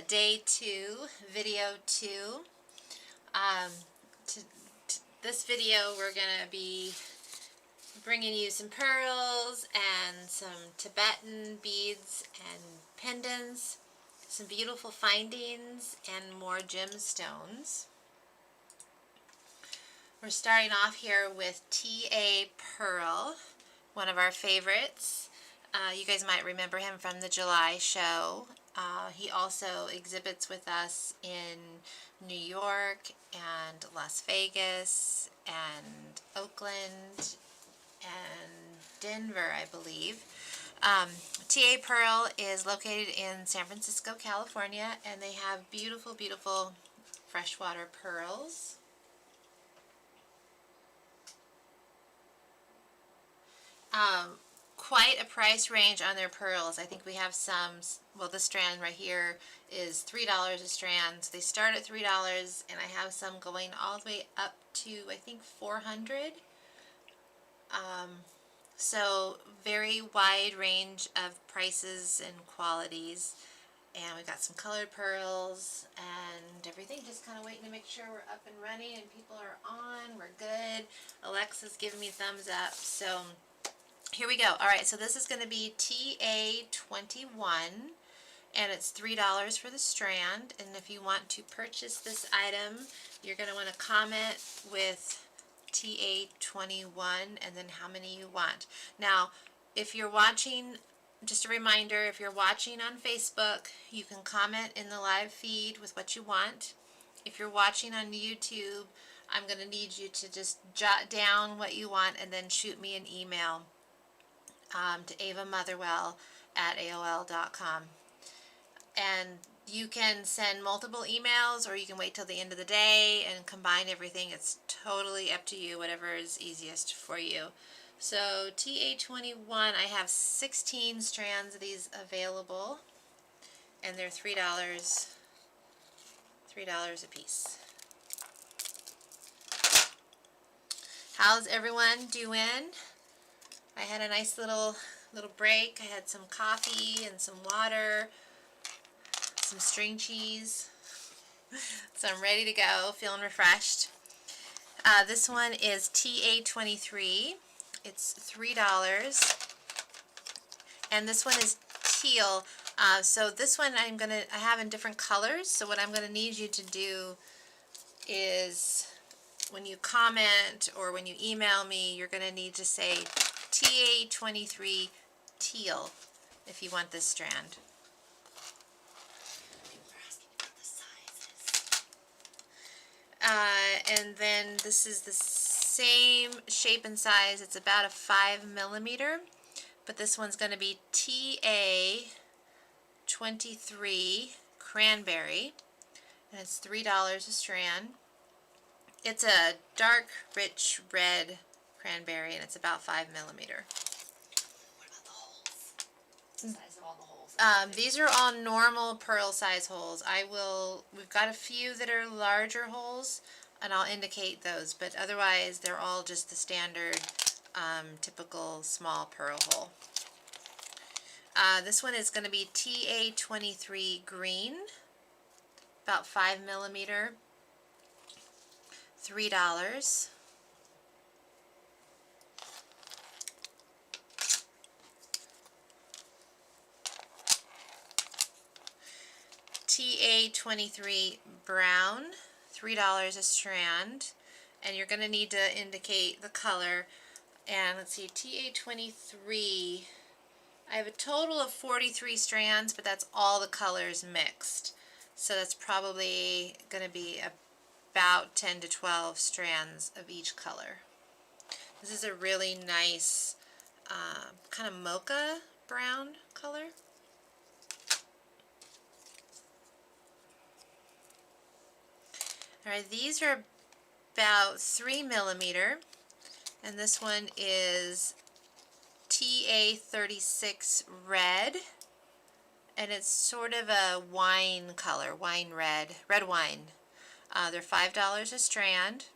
Day 2, video 2. Um, this video we're going to be bringing you some pearls and some Tibetan beads and pendants, some beautiful findings, and more gemstones. We're starting off here with T.A. Pearl, one of our favorites. You guys might remember him from the July show. He also exhibits with us in New York and Las Vegas and Oakland and Denver, I believe. T.A. Pearl is located in San Francisco, California, and they have beautiful, beautiful freshwater pearls. Quite a price range on their pearls. I think we have some, well, this strand right here is $3 a strand. So they start at $3, and I have some going all the way up to, I think, $400. So very wide range of prices and qualities. And we've got some colored pearls and everything, just kind of waiting to make sure we're up and running and people are on. We're good. Alexa's giving me thumbs up. So here we go. Alright, so this is going to be TA21, and it's $3 for the strand. And if you want to purchase this item, you're going to want to comment with TA21 and then how many you want. Now, if you're watching, just a reminder, if you're watching on Facebook, you can comment in the live feed with what you want. If you're watching on YouTube, I'm going to need you to just jot down what you want and then shoot me an email to avamotherwell@aol.com. And you can send multiple emails, or you can wait till the end of the day and combine everything. It's totally up to you, whatever is easiest for you. So TA21, I have 16 strands of these available, and they're $3 a piece. How's everyone doing? I had a nice little break. I had some coffee and some water, some string cheese. So I'm ready to go, feeling refreshed. This one is TA23. It's $3. And this one is teal. So this one I have in different colors. So what I'm going to need you to do is, when you comment or when you email me, you're going to need to say TA23 teal if you want this strand. And then this is the same shape and size. It's about a 5mm, but this one's going to be TA23 cranberry, and it's $3 a strand. It's a dark, rich red cranberry, and it's about 5mm. What about the holes? The size of all the holes? These are all normal pearl size holes. We've got a few that are larger holes, and I'll indicate those, but otherwise they're all just the standard typical small pearl hole. This one is going to be TA23 green, about 5mm, $3. TA23 brown, $3 a strand, and you're going to need to indicate the color. And let's see, TA23, I have a total of 43 strands, but that's all the colors mixed. So that's probably going to be about 10 to 12 strands of each color. This is a really nice kind of mocha brown color. Alright, these are about 3mm, and this one is TA36 red, and it's sort of a wine color, wine red wine. They're $5 a strand.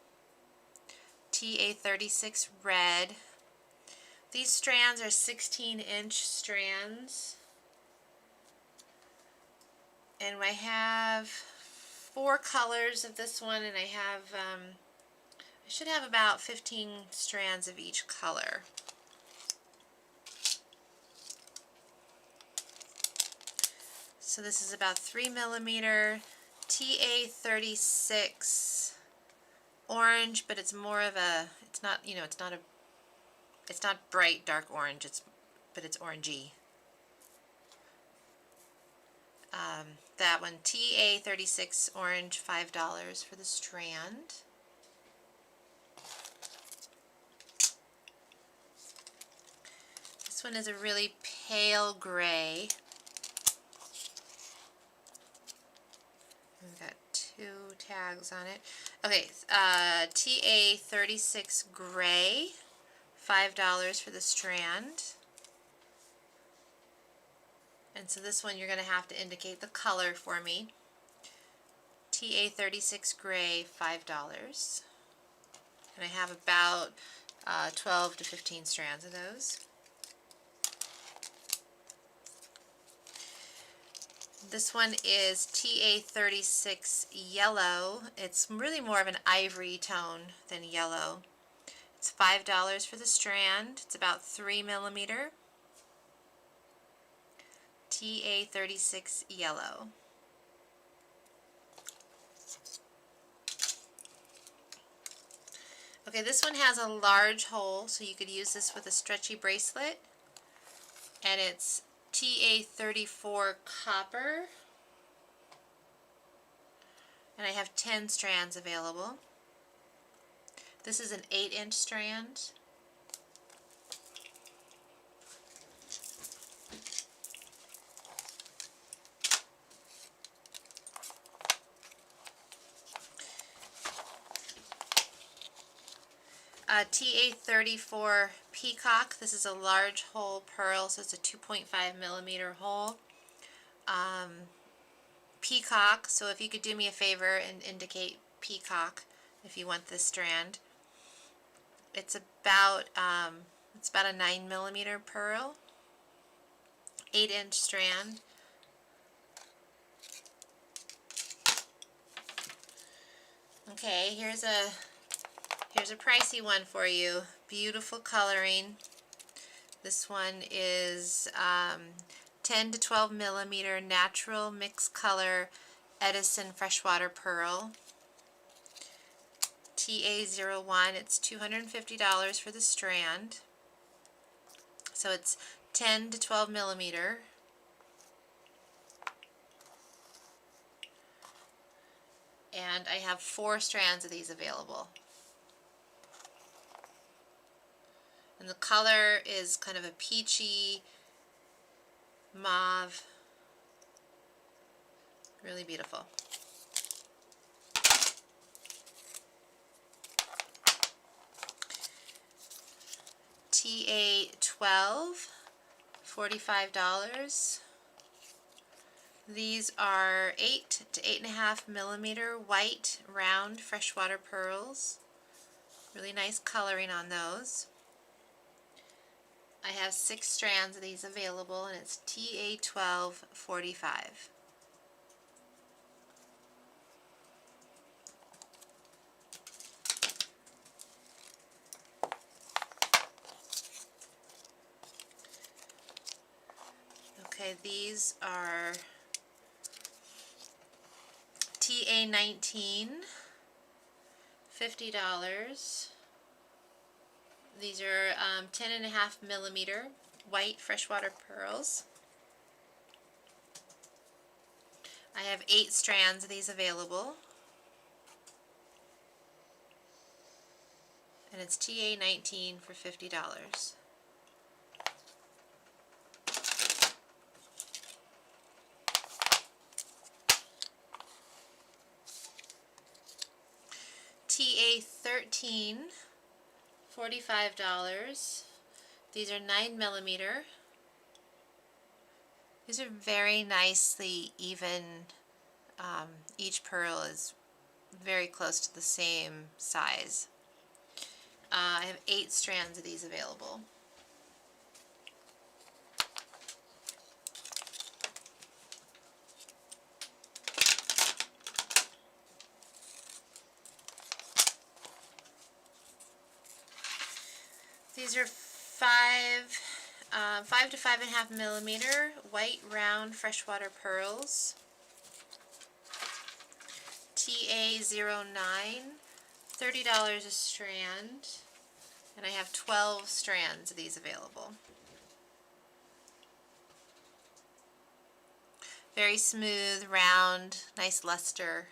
TA36 red. These strands are 16-inch strands, And I have 4 colors of this one, and I should have about 15 strands of each color. So this is about 3mm TA36 orange, but it's more of a, it's not, you know, it's not bright dark orange, but it's orangey. That one, TA36 orange, $5 for the strand. This one is a really pale gray. We've got 2 tags on it. Okay, TA36 gray, $5 for the strand. And so this one you're going to have to indicate the color for me. TA36 gray, $5. And I have about 12 to 15 strands of those. This one is TA36 yellow. It's really more of an ivory tone than yellow. It's $5 for the strand. It's about 3mm. TA36 yellow. Okay, this one has a large hole, so you could use this with a stretchy bracelet. And it's TA34 copper. And I have 10 strands available. This is an 8-inch strand. TA34 peacock. This is a large hole pearl, so it's a 2.5mm hole. Peacock, so if you could do me a favor and indicate peacock if you want this strand. It's about a 9mm pearl, 8-inch strand. Okay, here's a pricey one for you. Beautiful coloring. This one is 10 to 12mm natural mixed color Edison freshwater pearl. TA01, it's $250 for the strand. So it's 10 to 12mm. And I have 4 strands of these available. And the color is kind of a peachy mauve. Really beautiful. TA12, $45. These are 8 to 8.5mm white round freshwater pearls. Really nice coloring on those. I have 6 strands of these available, and it's TA12, $45. Okay, these are TA19, $50. These are 10.5mm white freshwater pearls. I have 8 strands of these available. And it's TA19 for $50. TA13, $45. These are 9mm. These are very nicely even. Each pearl is very close to the same size. I have 8 strands of these available. These are 5 to 5.5 millimeter white round freshwater pearls. TA09, $30 a strand, and I have 12 strands of these available. Very smooth, round, nice luster.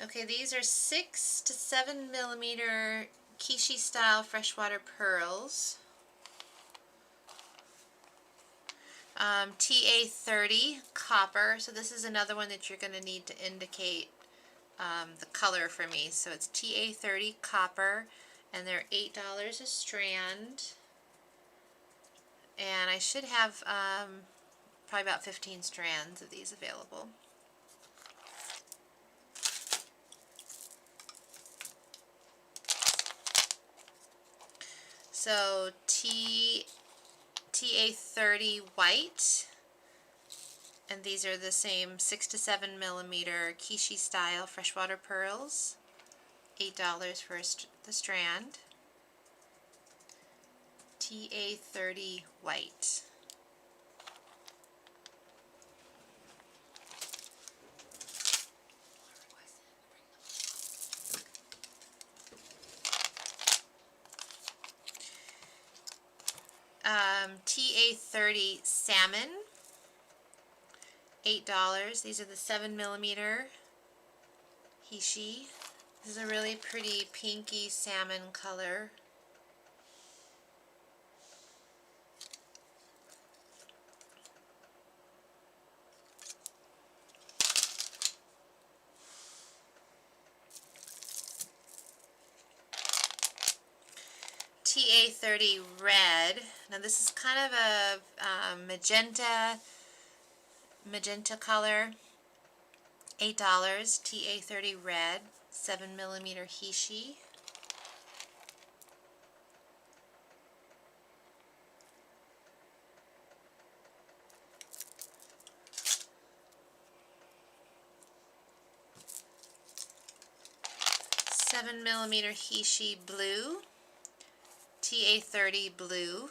Okay, these are 6 to 7 millimeter Kishi style freshwater pearls. TA30 copper, so this is another one that you're going to need to indicate the color for me. So it's TA30 copper, and they're $8 a strand. And I should have probably about 15 strands of these available. So TA30 white, and these are the same 6 to 7 millimeter Kishi style freshwater pearls, $8 for the strand. TA30 white. TA30 salmon, $8. These are the 7 millimeter Kishi. This is a really pretty pinky salmon color. TA30 red. Now this is kind of a magenta color. $8. TA30 red, 7 millimeter Kishi. Seven millimeter Kishi blue, TA30 blue,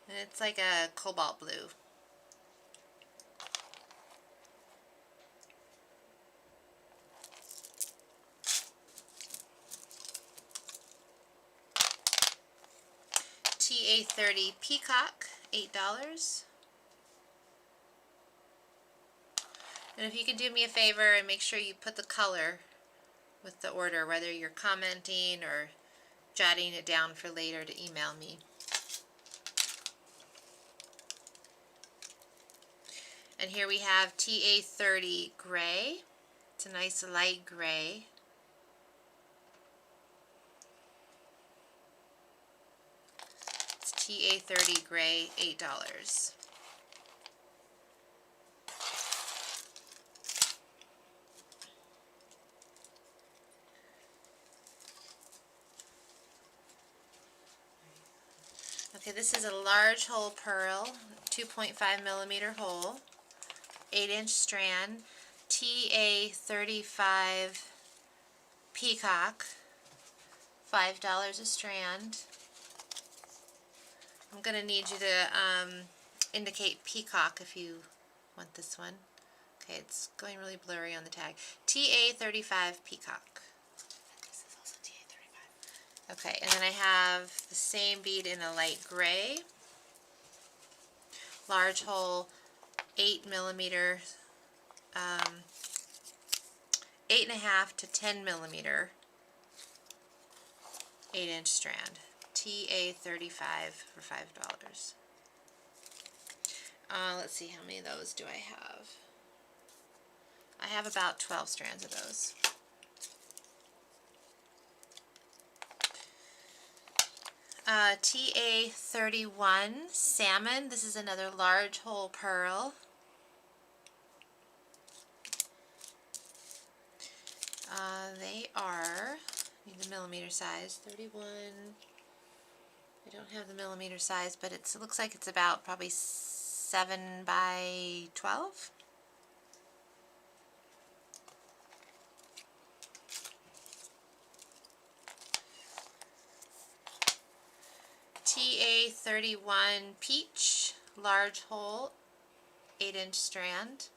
and it's like a cobalt blue. TA30 peacock, $8. And if you can do me a favor and make sure you put the color with the order, whether you're commenting or jotting it down for later to email me. And here we have TA30 gray. It's a nice light gray. It's TA30 gray, $8. Okay, this is a large hole pearl, 2.5 millimeter hole, 8-inch strand, TA35 peacock, $5 a strand. I'm going to need you to indicate peacock if you want this one. Okay, it's going really blurry on the tag. TA35 peacock. This is also TA35. Okay, and then I have the same bead in a light gray, large hole, 8 millimeter, 8.5 to 10 millimeter, 8-inch strand, TA35 for $5. Let's see, how many of those do I have? I have about 12 strands of those. TA31 salmon. This is another large hole pearl. They are, need the millimeter size, 31, I don't have the millimeter size, but it looks like it's about probably 7 by 12. TA31 Peach, large hole, 8-inch strand.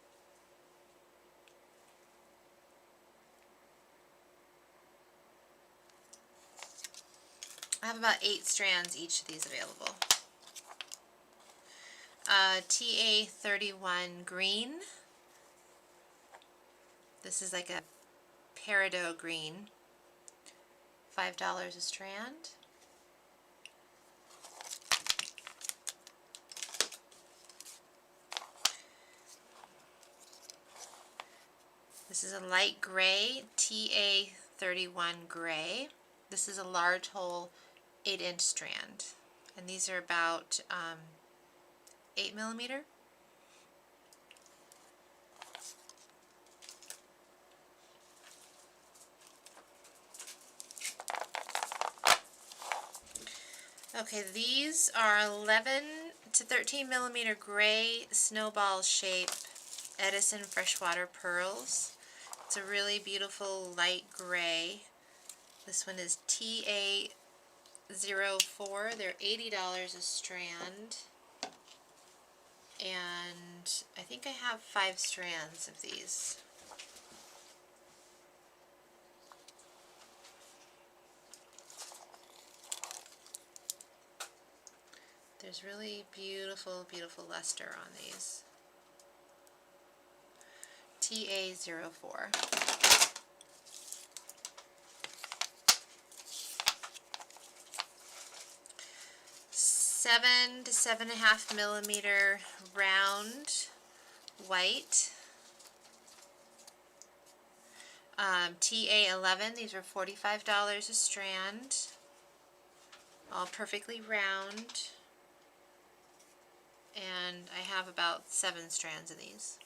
I have about 8 strands each of these available. TA31 Green. This is like a peridot green. $5 a strand. This is a light gray, TA31 Gray. This is a large hole 8-inch strand. And these are about 8 millimeter. Okay, these are 11 to 13 millimeter gray snowball shape Edison freshwater pearls. It's a really beautiful light gray. This one is TA04. They're $80 a strand. And I think I have 5 strands of these. There's really beautiful, beautiful luster on these. TA04. 7 to 7.5 millimeter round white. TA11. These are $45 a strand. All perfectly round. And I have about 7 strands of these.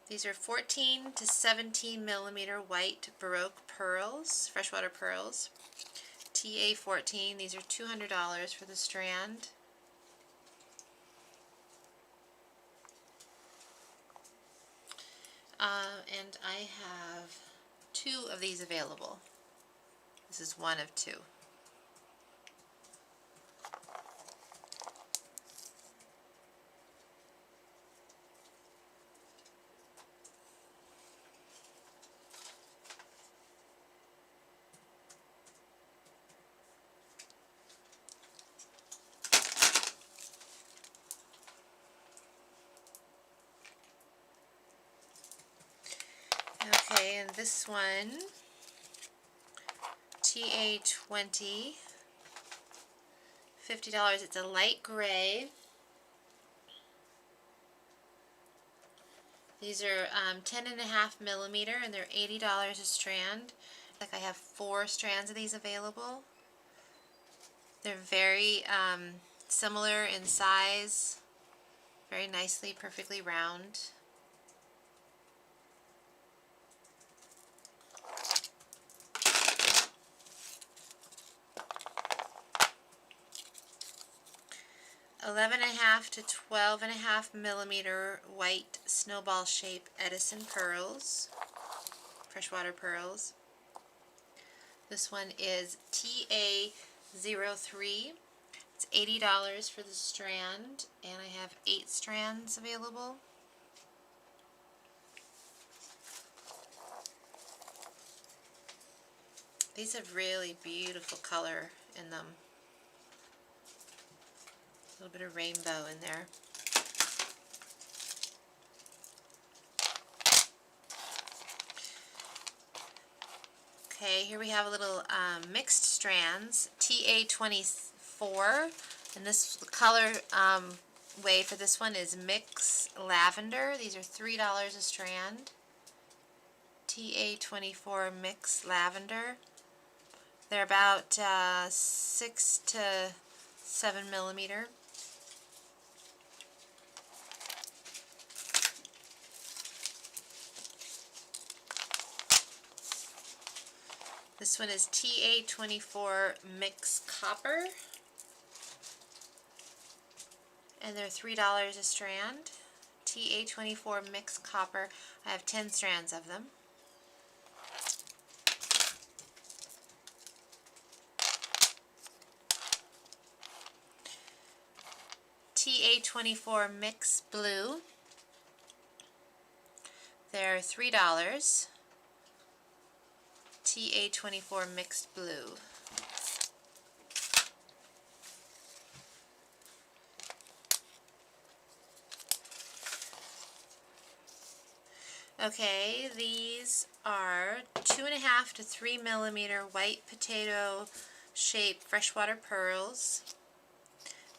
These are 14 to 17 millimeter white Baroque pearls, freshwater pearls. TA14. These are $200 for the strand. And I have 2 of these available. This is one of 2. Okay, and this one, TA20, $50. It's a light gray. These are 10.5 millimeter, and they're $80 a strand. Like I have 4 strands of these available. They're very similar in size, very nicely, perfectly round. $11.5 to $12.5 millimeter white snowball shape Edison pearls, freshwater pearls. This one is TA03. It's $80 for the strand, and I have 8 strands available. These have really beautiful color in them. A little bit of rainbow in there. Okay, here we have a little mixed strands, TA24, and this color way for this one is Mix Lavender. These are $3 a strand. TA24 Mix Lavender. They're about 6 to 7 millimeter. This one is TA24 Mix Copper, and they're $3 a strand. TA24 Mix Copper. I have 10 strands of them. TA24 Mix Blue. They're $3. TA24 Mixed Blue. Okay, these are 2.5 to 3 millimeter white potato shaped freshwater pearls.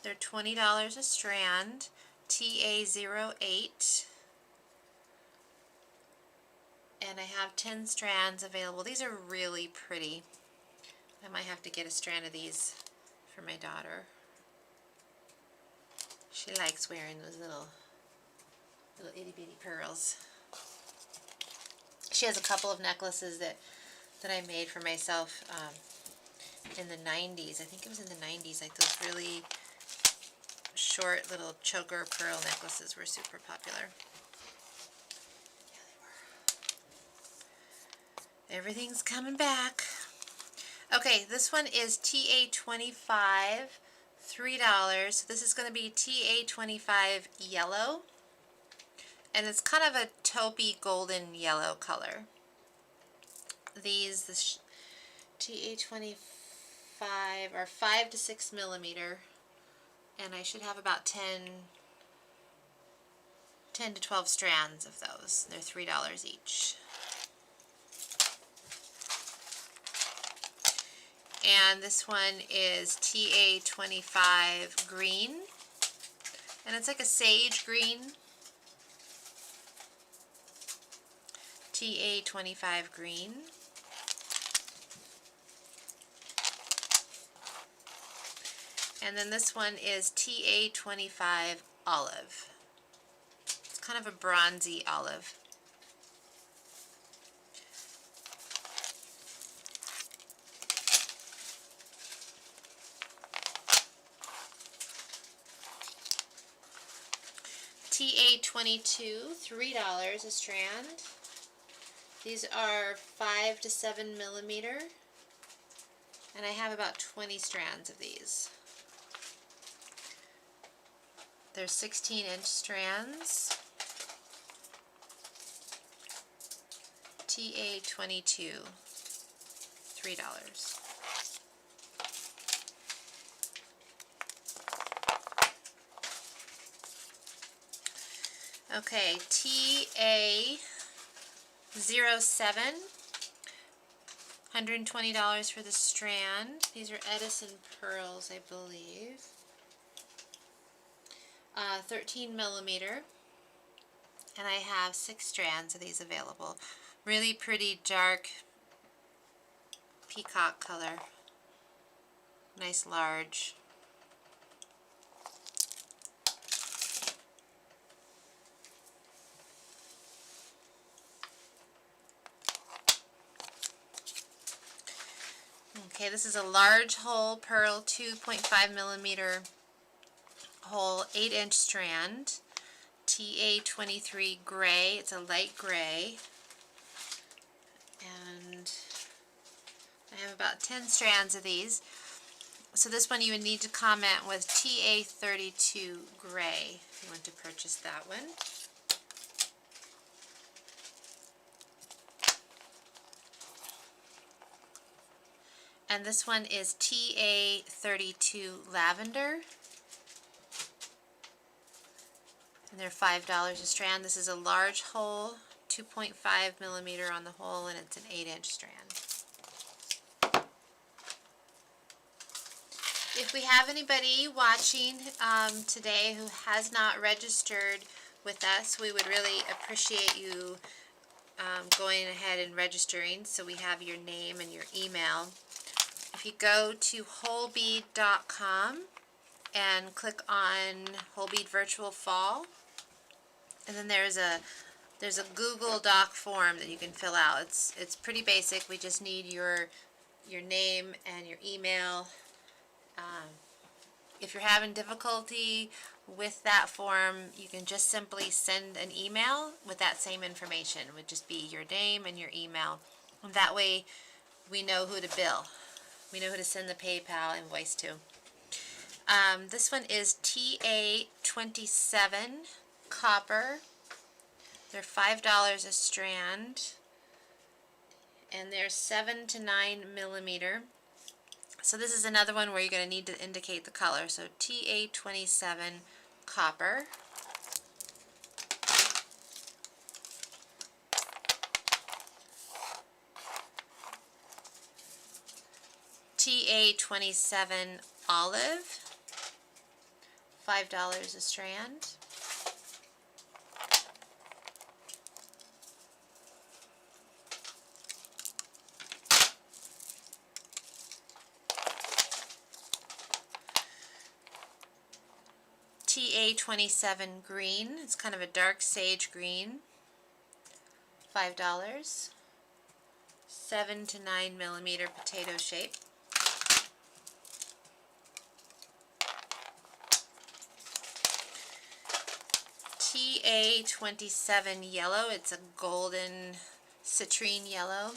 They're $20 a strand. TA08. And I have 10 strands available. These are really pretty. I might have to get a strand of these for my daughter. She likes wearing those little itty bitty pearls. She has a couple of necklaces that I made for myself in the 90s. I think it was in the 90s. Like those really short little choker pearl necklaces were super popular. Yeah, they were. Everything's coming back. Okay, this one is TA25, $3. So this is going to be TA25 yellow. And it's kind of a taupey golden yellow color. These, the TA25 are 5 to 6 millimeter. And I should have about 10 to 12 strands of those. They're $3 each. And this one is TA25 green. And it's like a sage green. TA25 green. And then this one is TA25 olive. It's kind of a bronzy olive. TA22, $3 a strand. These are 5 to 7 millimeter, and I have about 20 strands of these. They're 16-inch strands. TA22, $3. Okay, TA07, $120 for the strand. These are Edison pearls, I believe. 13 millimeter, and I have 6 strands of these available. Really pretty dark peacock color. Nice large. Okay, this is a large hole pearl 2.5 millimeter hole 8-inch strand. TA23 gray. It's a light gray. And I have about 10 strands of these. So this one you would need to comment with TA32 gray if you want to purchase that one. And this one is TA32 lavender. And they're $5 a strand. This is a large hole, 2.5 millimeter on the hole, and it's an 8-inch strand. If we have anybody watching today who has not registered with us, we would really appreciate you going ahead and registering, so we have your name and your email. If you go to wholebead.com and click on Whole Bead Virtual Fall, and then there's a Google Doc form that you can fill out. It's pretty basic. We just need your your name and your email. If you're having difficulty with that form, you can just simply send an email with that same information. It would just be your name and your email. And that way we know who to bill. We know who to send the PayPal invoice to. This one is TA27 copper. They're $5 a strand. And they're 7 to 9 millimeter. So this is another one where you're going to need to indicate the color. So TA27 copper. TA27 olive. $5 a strand. TA27 green. It's kind of a dark sage green. $5. 7 to 9 millimeter potato shape. TA27 yellow. It's a golden citrine yellow.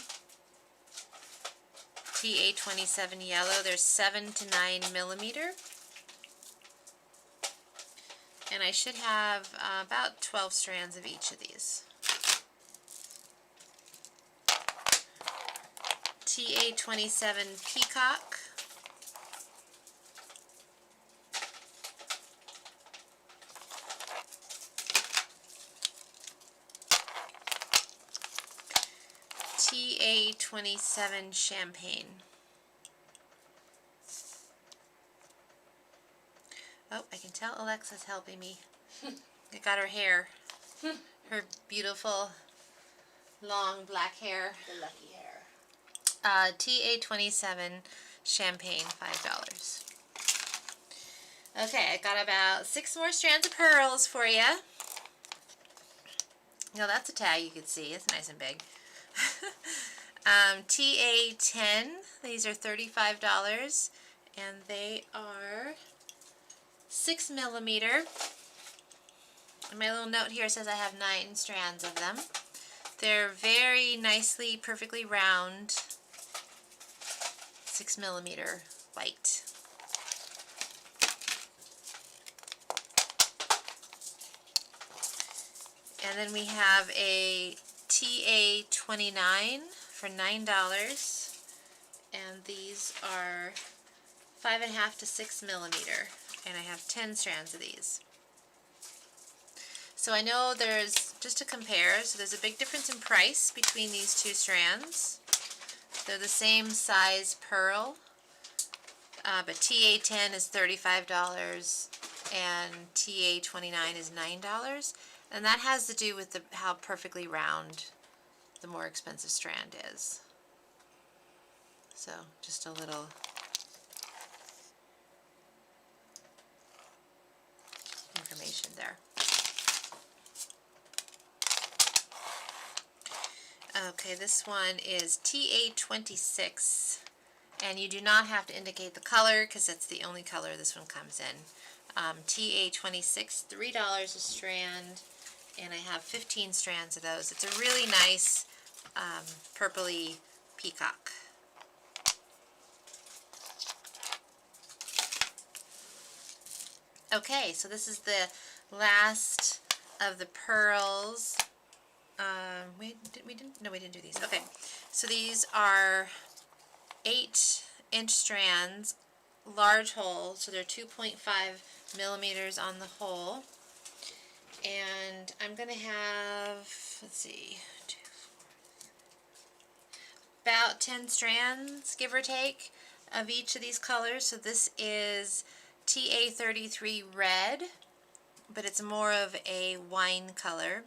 TA27 yellow. There's 7 to 9 millimeter. And I should have about 12 strands of each of these. TA27 peacock. TA27 champagne. Oh, I can tell Alexa's helping me. I got her hair. Her beautiful long black hair. The lucky hair. TA27 champagne, $5. Okay, I got about 6 more strands of pearls for you. No, that's a tag you can see. It's nice and big. TA10, these are $35, and they are 6 millimeter. And my little note here says I have 9 strands of them. They're very nicely, perfectly round, 6 millimeter white. And then we have a TA29 for $9, and these are 5.5 to 6 millimeter, and I have 10 strands of these. So I know there's, just to compare, so there's a big difference in price between these two strands. They're the same size pearl, but TA10 is $35 and TA29 is $9. And that has to do with how perfectly round the more expensive strand is. So just a little information there. Okay, this one is TA26, and you do not have to indicate the color because that's the only color this one comes in. TA26, $3 a strand, and I have 15 strands of those. It's a really nice purpley peacock. Okay, so this is the last of the pearls. We didn't do these. Okay, so these are 8-inch strands, large hole, so they're 2.5 millimeters on the hole. And I'm gonna have, let's see, about 10 strands, give or take, of each of these colors. So this is TA33 red, but it's more of a wine color.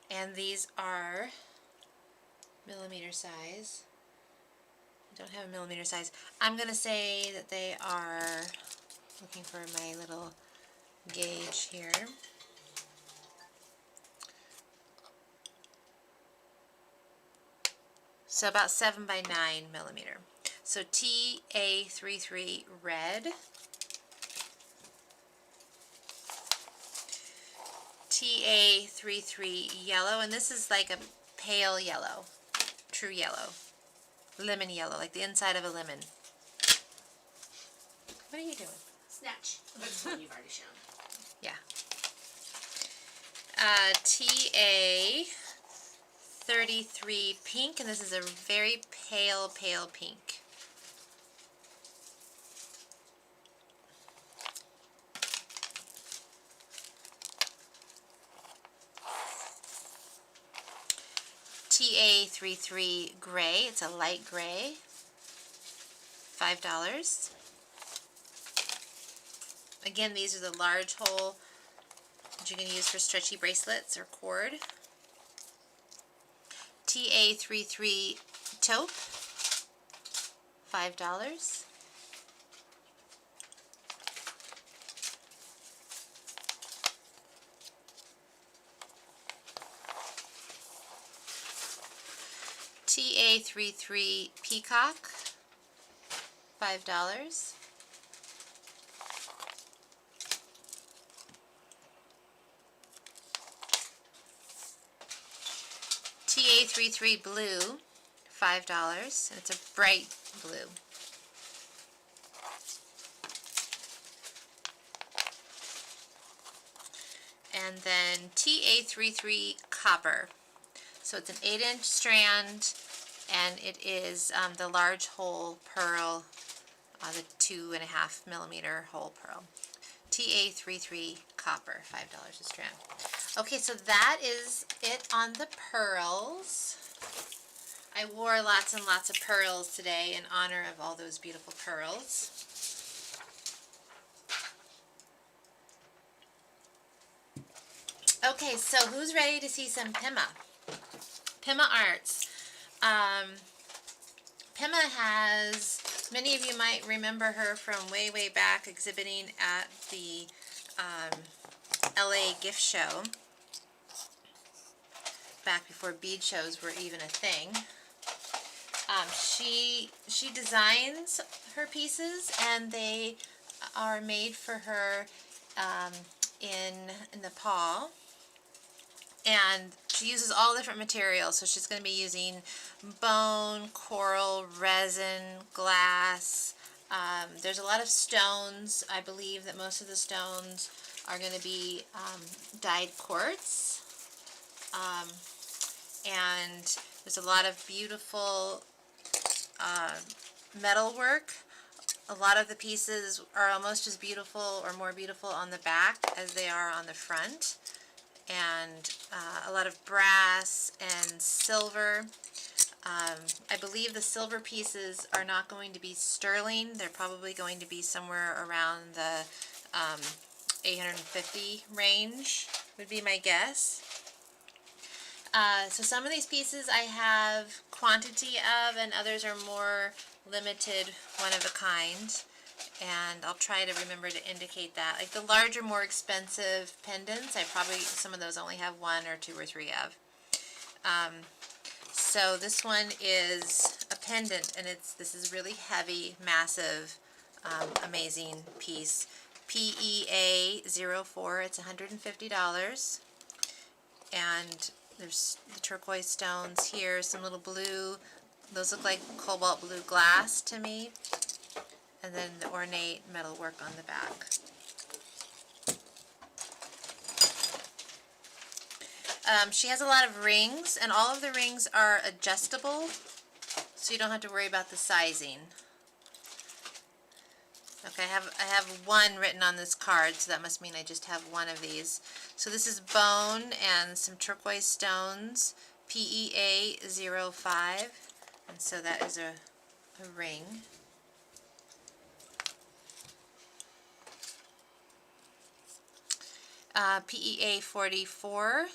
And these are millimeter size. I don't have a millimeter size. I'm going to say that they are, looking for my little gauge here. So about 7 by 9 millimeter. So TA33 red, TA33 yellow, and this is like a pale yellow, true yellow, lemon yellow, like the inside of a lemon. What are you doing? Snatch. That's one you've already shown. Yeah. TA33 pink, and this is a very pale, pale pink. TA33 gray, it's a light gray, $5. Again, these are the large hole that you can use for stretchy bracelets or cord. TA33 taupe, $5. TA33 peacock, $5. TA33 blue, $5, and it's a bright blue. And then TA33 copper. So it's an 8-inch strand, and it is the large hole pearl, the 2.5 millimeter hole pearl. TA33 copper, $5 a strand. Okay, so that is it on the pearls. I wore lots and lots of pearls today in honor of all those beautiful pearls. Okay, so who's ready to see some Pima? Pima Arts. Pima has, many of you might remember her from way, way back exhibiting at the LA gift show, back before bead shows were even a thing. She designs her pieces, and they are made for her in Nepal. And she uses all different materials, so she's going to be using bone, coral, resin, glass. There's a lot of stones. I believe that most of the stones are going to be dyed quartz. And there's a lot of beautiful metal work. A lot of the pieces are almost as beautiful or more beautiful on the back as they are on the front. And a lot of brass and silver. I believe the silver pieces are not going to be sterling. They're probably going to be somewhere around the 850 range would be my guess. So some of these pieces I have quantity of, and others are more limited, one of a kind. And I'll try to remember to indicate that. Like the larger, more expensive pendants, I probably, some of those only have 1 or 2 or 3 of. So this one is a pendant, and this is really heavy, massive, amazing piece. PEA04, it's $150. And there's the turquoise stones here, some little blue, those look like cobalt blue glass to me. And then the ornate metal work on the back. She has a lot of rings, and all of the rings are adjustable, so you don't have to worry about the sizing. Okay, I have 1 written on this card, so that must mean I just have 1 of these. So this is bone and some turquoise stones, PEA05, and so that is a ring. PEA44,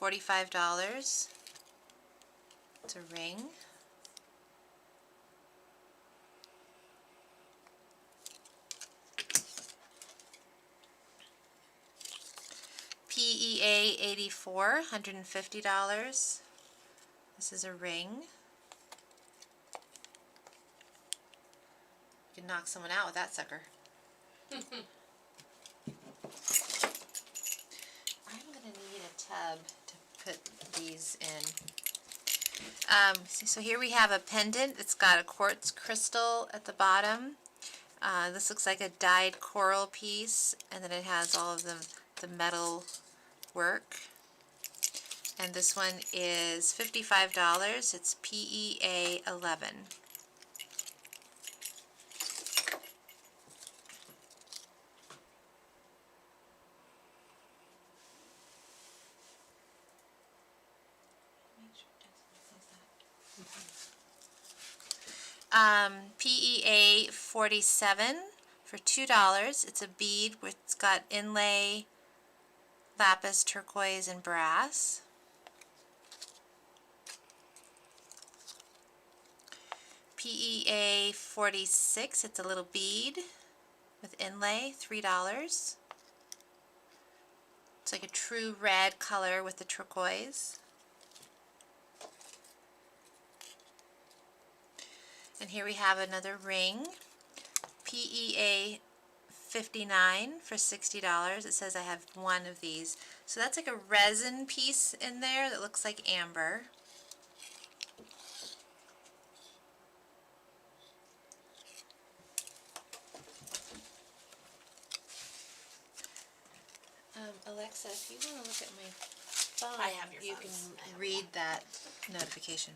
$45. It's a ring. PEA84, $150. This is a ring. You can knock someone out with that sucker. I'm gonna need a tub to put these in. So here we have a pendant. It's got a quartz crystal at the bottom. This looks like a dyed coral piece, and then it has all of the metal work. And this one is $55. It's PEA 11. PEA 47 for $2. It's a bead with, it's got inlay, lapis, turquoise, and brass. PEA 46, it's a little bead with inlay, $3. It's like a true red color with the turquoise. And here we have another ring, PEA 59 for $60. It says I have one of these. So that's like a resin piece in there that looks like amber. Alexa, if you want to look at my phone, I have your you phones. can read that notification.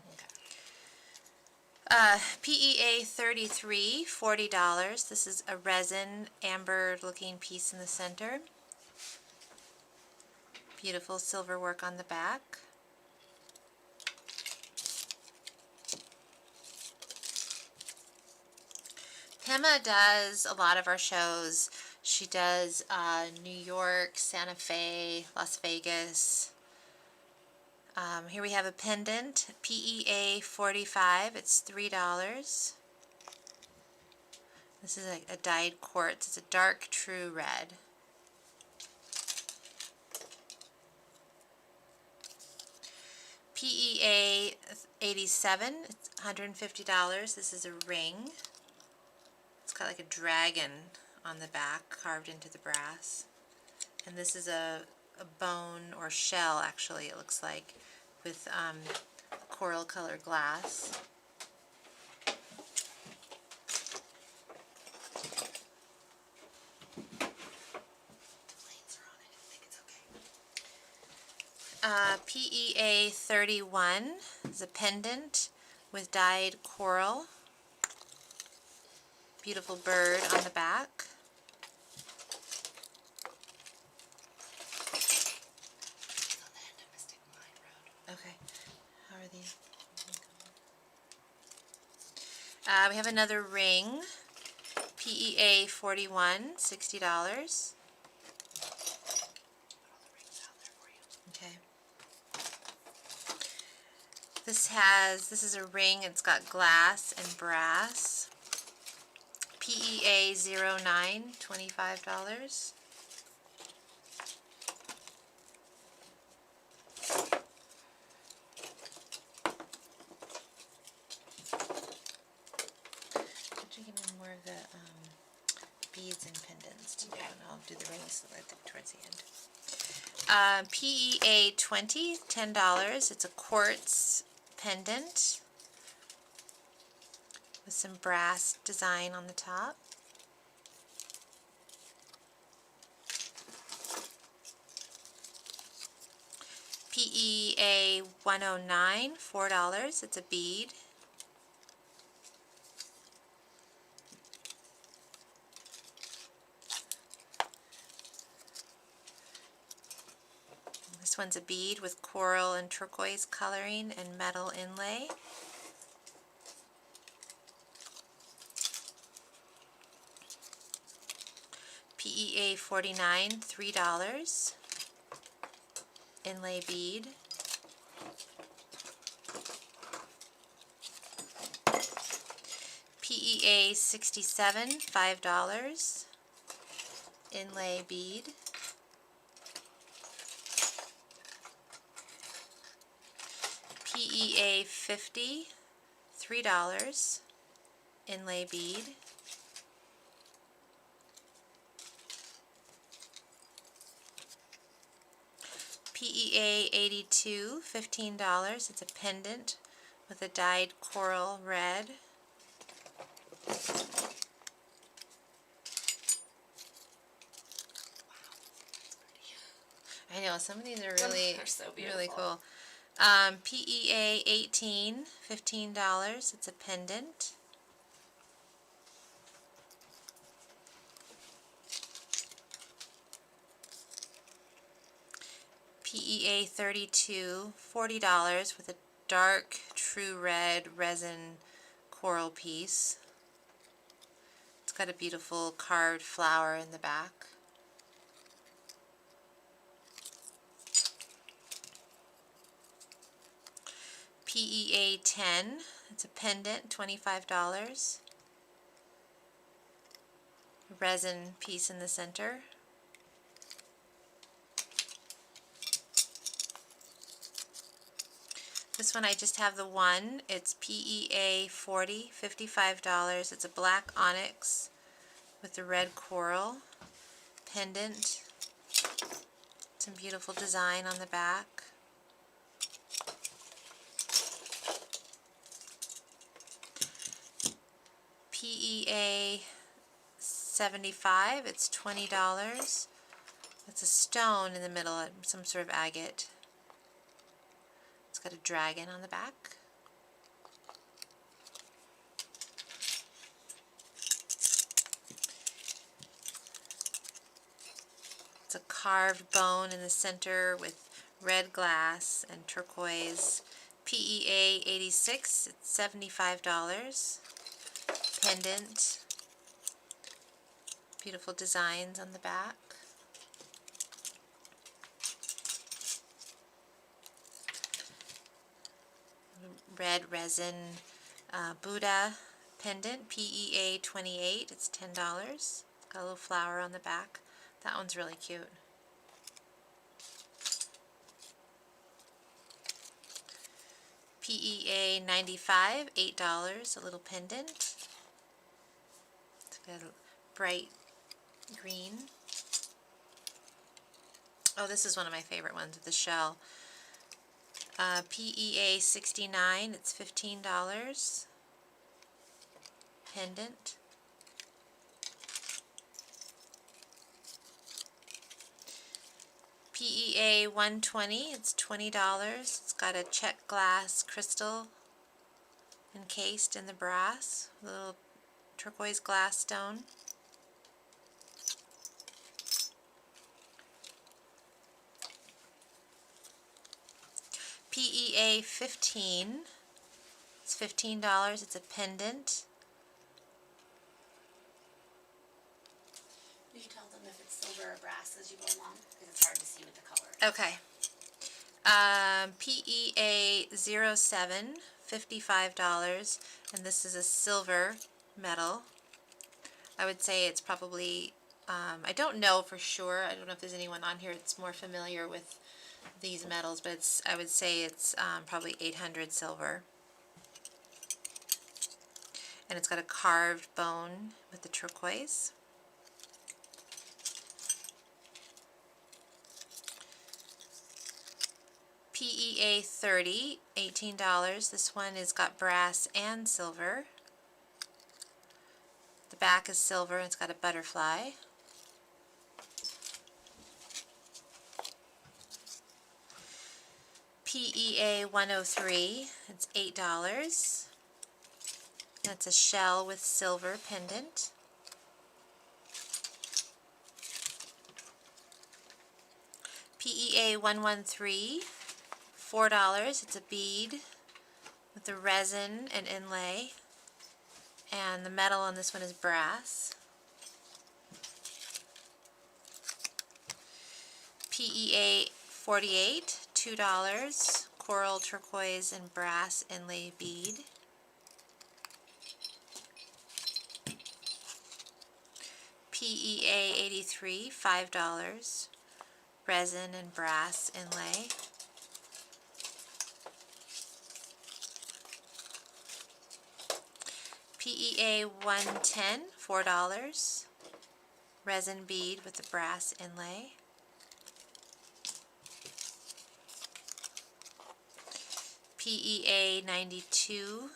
PEA 33, $40. This is a resin amber looking piece in the center. Beautiful silver work on the back. Pema does a lot of our shows. She does New York, Santa Fe, Las Vegas. Here we have a pendant, PEA 45. It's $3. This is a dyed quartz. It's a dark true red. PEA 87. It's $150. This is a ring. It's got like a dragon on the back carved into the brass. And this is a bone or shell, actually, it looks like, with coral colored glass. PEA 31 is a pendant with dyed coral. Beautiful bird on the back. Okay. How are these? We have another ring. PEA 41, $60. Okay. This is a ring. It's got glass and brass. PEA 09, $25. Give me more of the beads and pendants to do, and I'll do the rings towards the end. PEA 20, $10. It's a quartz pendant with some brass design on the top. PEA 109, $4. It's a bead. This one's a bead with coral and turquoise coloring and metal inlay. PEA 49, $3. Inlay bead. PEA 67, $5. Inlay bead. PEA 50, $3. Inlay bead. PEA 82, $15. It's a pendant with a dyed coral red. I know, some of these are really, They're so really beautiful. cool. PEA 18, $15. It's a pendant. PEA 32, $40 with a dark true red resin coral piece. It's got a beautiful carved flower in the back. PEA 10, it's a pendant, $25. Resin piece in the center. This one I just have the one. It's PEA 40, $55. It's a black onyx with the red coral pendant. Some beautiful design on the back. PEA 75, it's $20. It's a stone in the middle, some sort of agate. It's got a dragon on the back. It's a carved bone in the center with red glass and turquoise. PEA 86, it's $75. Pendant. Beautiful designs on the back. Red resin Buddha pendant, PEA 28, it's $10. Got a little flower on the back. That one's really cute. PEA 95, $8, a little pendant. It's got a bright green. Oh, this is one of my favorite ones with the shell. PEA 69, it's $15. Pendant. PEA 120, it's $20. It's got a check glass crystal encased in the brass, a little turquoise glass stone. PEA 15, it's $15. It's a pendant. You can tell them if it's silver or brass as you go along, because it's hard to see with the color. Okay. PEA 07, $55, and this is a silver metal. I would say it's probably, I don't know for sure, I don't know if there's anyone on here that's more familiar with these metals, but I would say it's probably 800 silver. And it's got a carved bone with the turquoise. PEA 30, $18. This one has got brass and silver. The back is silver and it's got a butterfly. PEA 103, it's $8. That's a shell with silver pendant. PEA 113, $4. It's a bead with the resin and inlay. And the metal on this one is brass. PEA 48, $2. Coral, turquoise, and brass inlay bead. PEA 83, $5. Resin and brass inlay. PEA 110, $4. Resin bead with the brass inlay. PEA 92,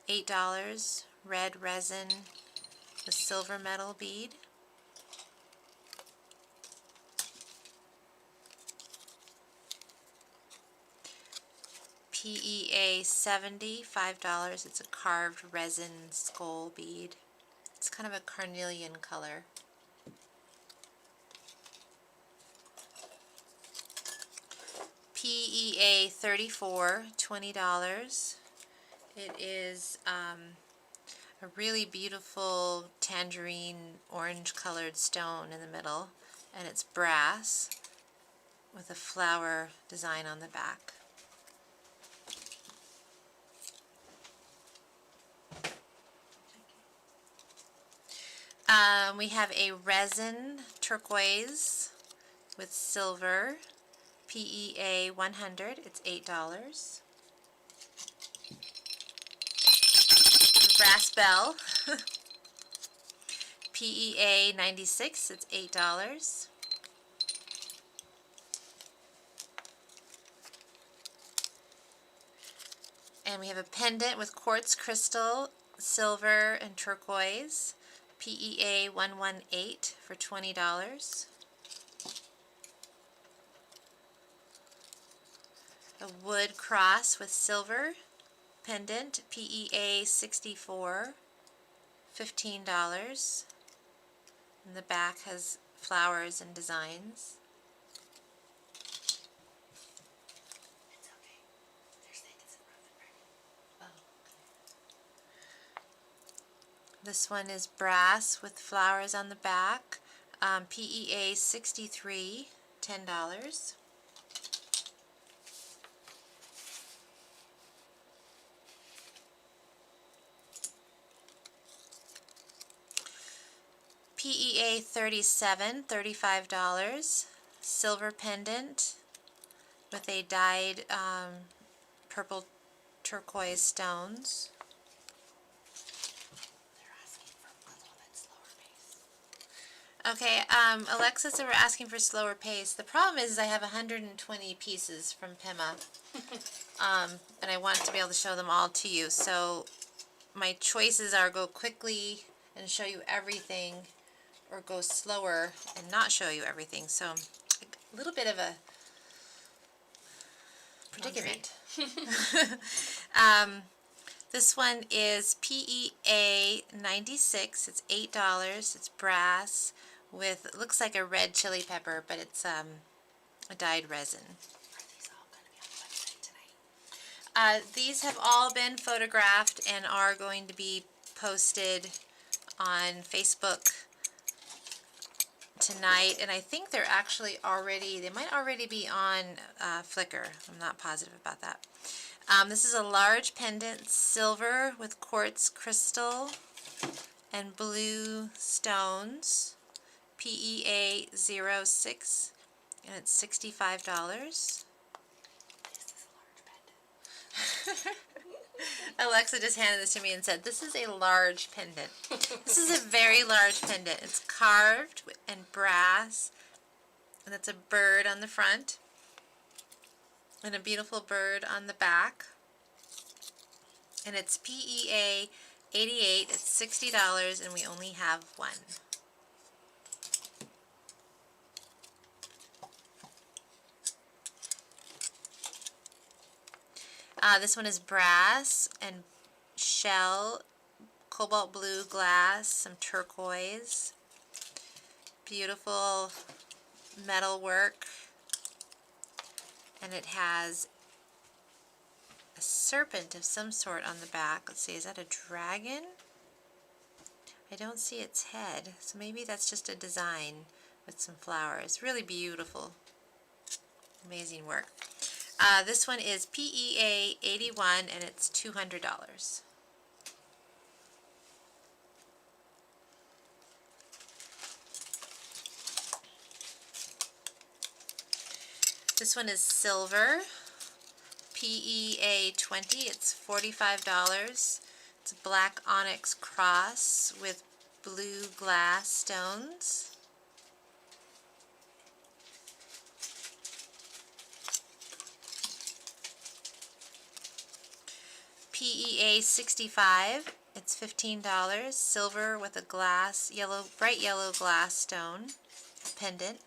$8, red resin with silver metal bead. PEA 70, $5. It's a carved resin skull bead. It's kind of a carnelian color. PEA 34, $20. It is a really beautiful tangerine orange colored stone in the middle, and it's brass with a flower design on the back. We have a resin turquoise with silver, PEA 100, it's $8. Brass bell, PEA 96, it's $8. And we have a pendant with quartz crystal, silver, and turquoise, PEA 118 for $20. A wood cross with silver pendant, PEA 64, $15. And the back has flowers and designs. It's okay. They're saying it's a rough. This one is brass with flowers on the back, PEA 63, $10. PEA 37, $35. Silver pendant with a dyed purple turquoise stones. They're asking for a little bit slower pace. Okay, Alexis, we're asking for slower pace. The problem is I have 120 pieces from Pema, and I want to be able to show them all to you. So my choices are go quickly and show you everything, or go slower and not show you everything. So a little bit of a predicament. This one is PEA 96. It's $8. It's brass with, it looks like a red chili pepper, but it's a dyed resin. Are these all going to be on the website tonight? These have all been photographed and are going to be posted on Facebook tonight, and I think they're actually already, they might already be on Flickr. I'm not positive about that. This is a large pendant, silver with quartz crystal and blue stones, PEA 06, and it's $65. This is a large pendant. Alexa just handed this to me and said, this is a large pendant. This is a very large pendant. It's carved and brass, and it's a bird on the front and a beautiful bird on the back. And it's PEA 88, it's $60, and we only have one. This one is brass and shell, cobalt blue glass, some turquoise, beautiful metal work, and it has a serpent of some sort on the back. Let's see, is that a dragon? I don't see its head, so maybe that's just a design with some flowers. Really beautiful, amazing work. This one is PEA 81, and it's $200. This one is silver, PEA 20, it's $45. It's a black onyx cross with blue glass stones. PEA 65, it's $15. Silver with a glass, bright yellow glass stone pendant.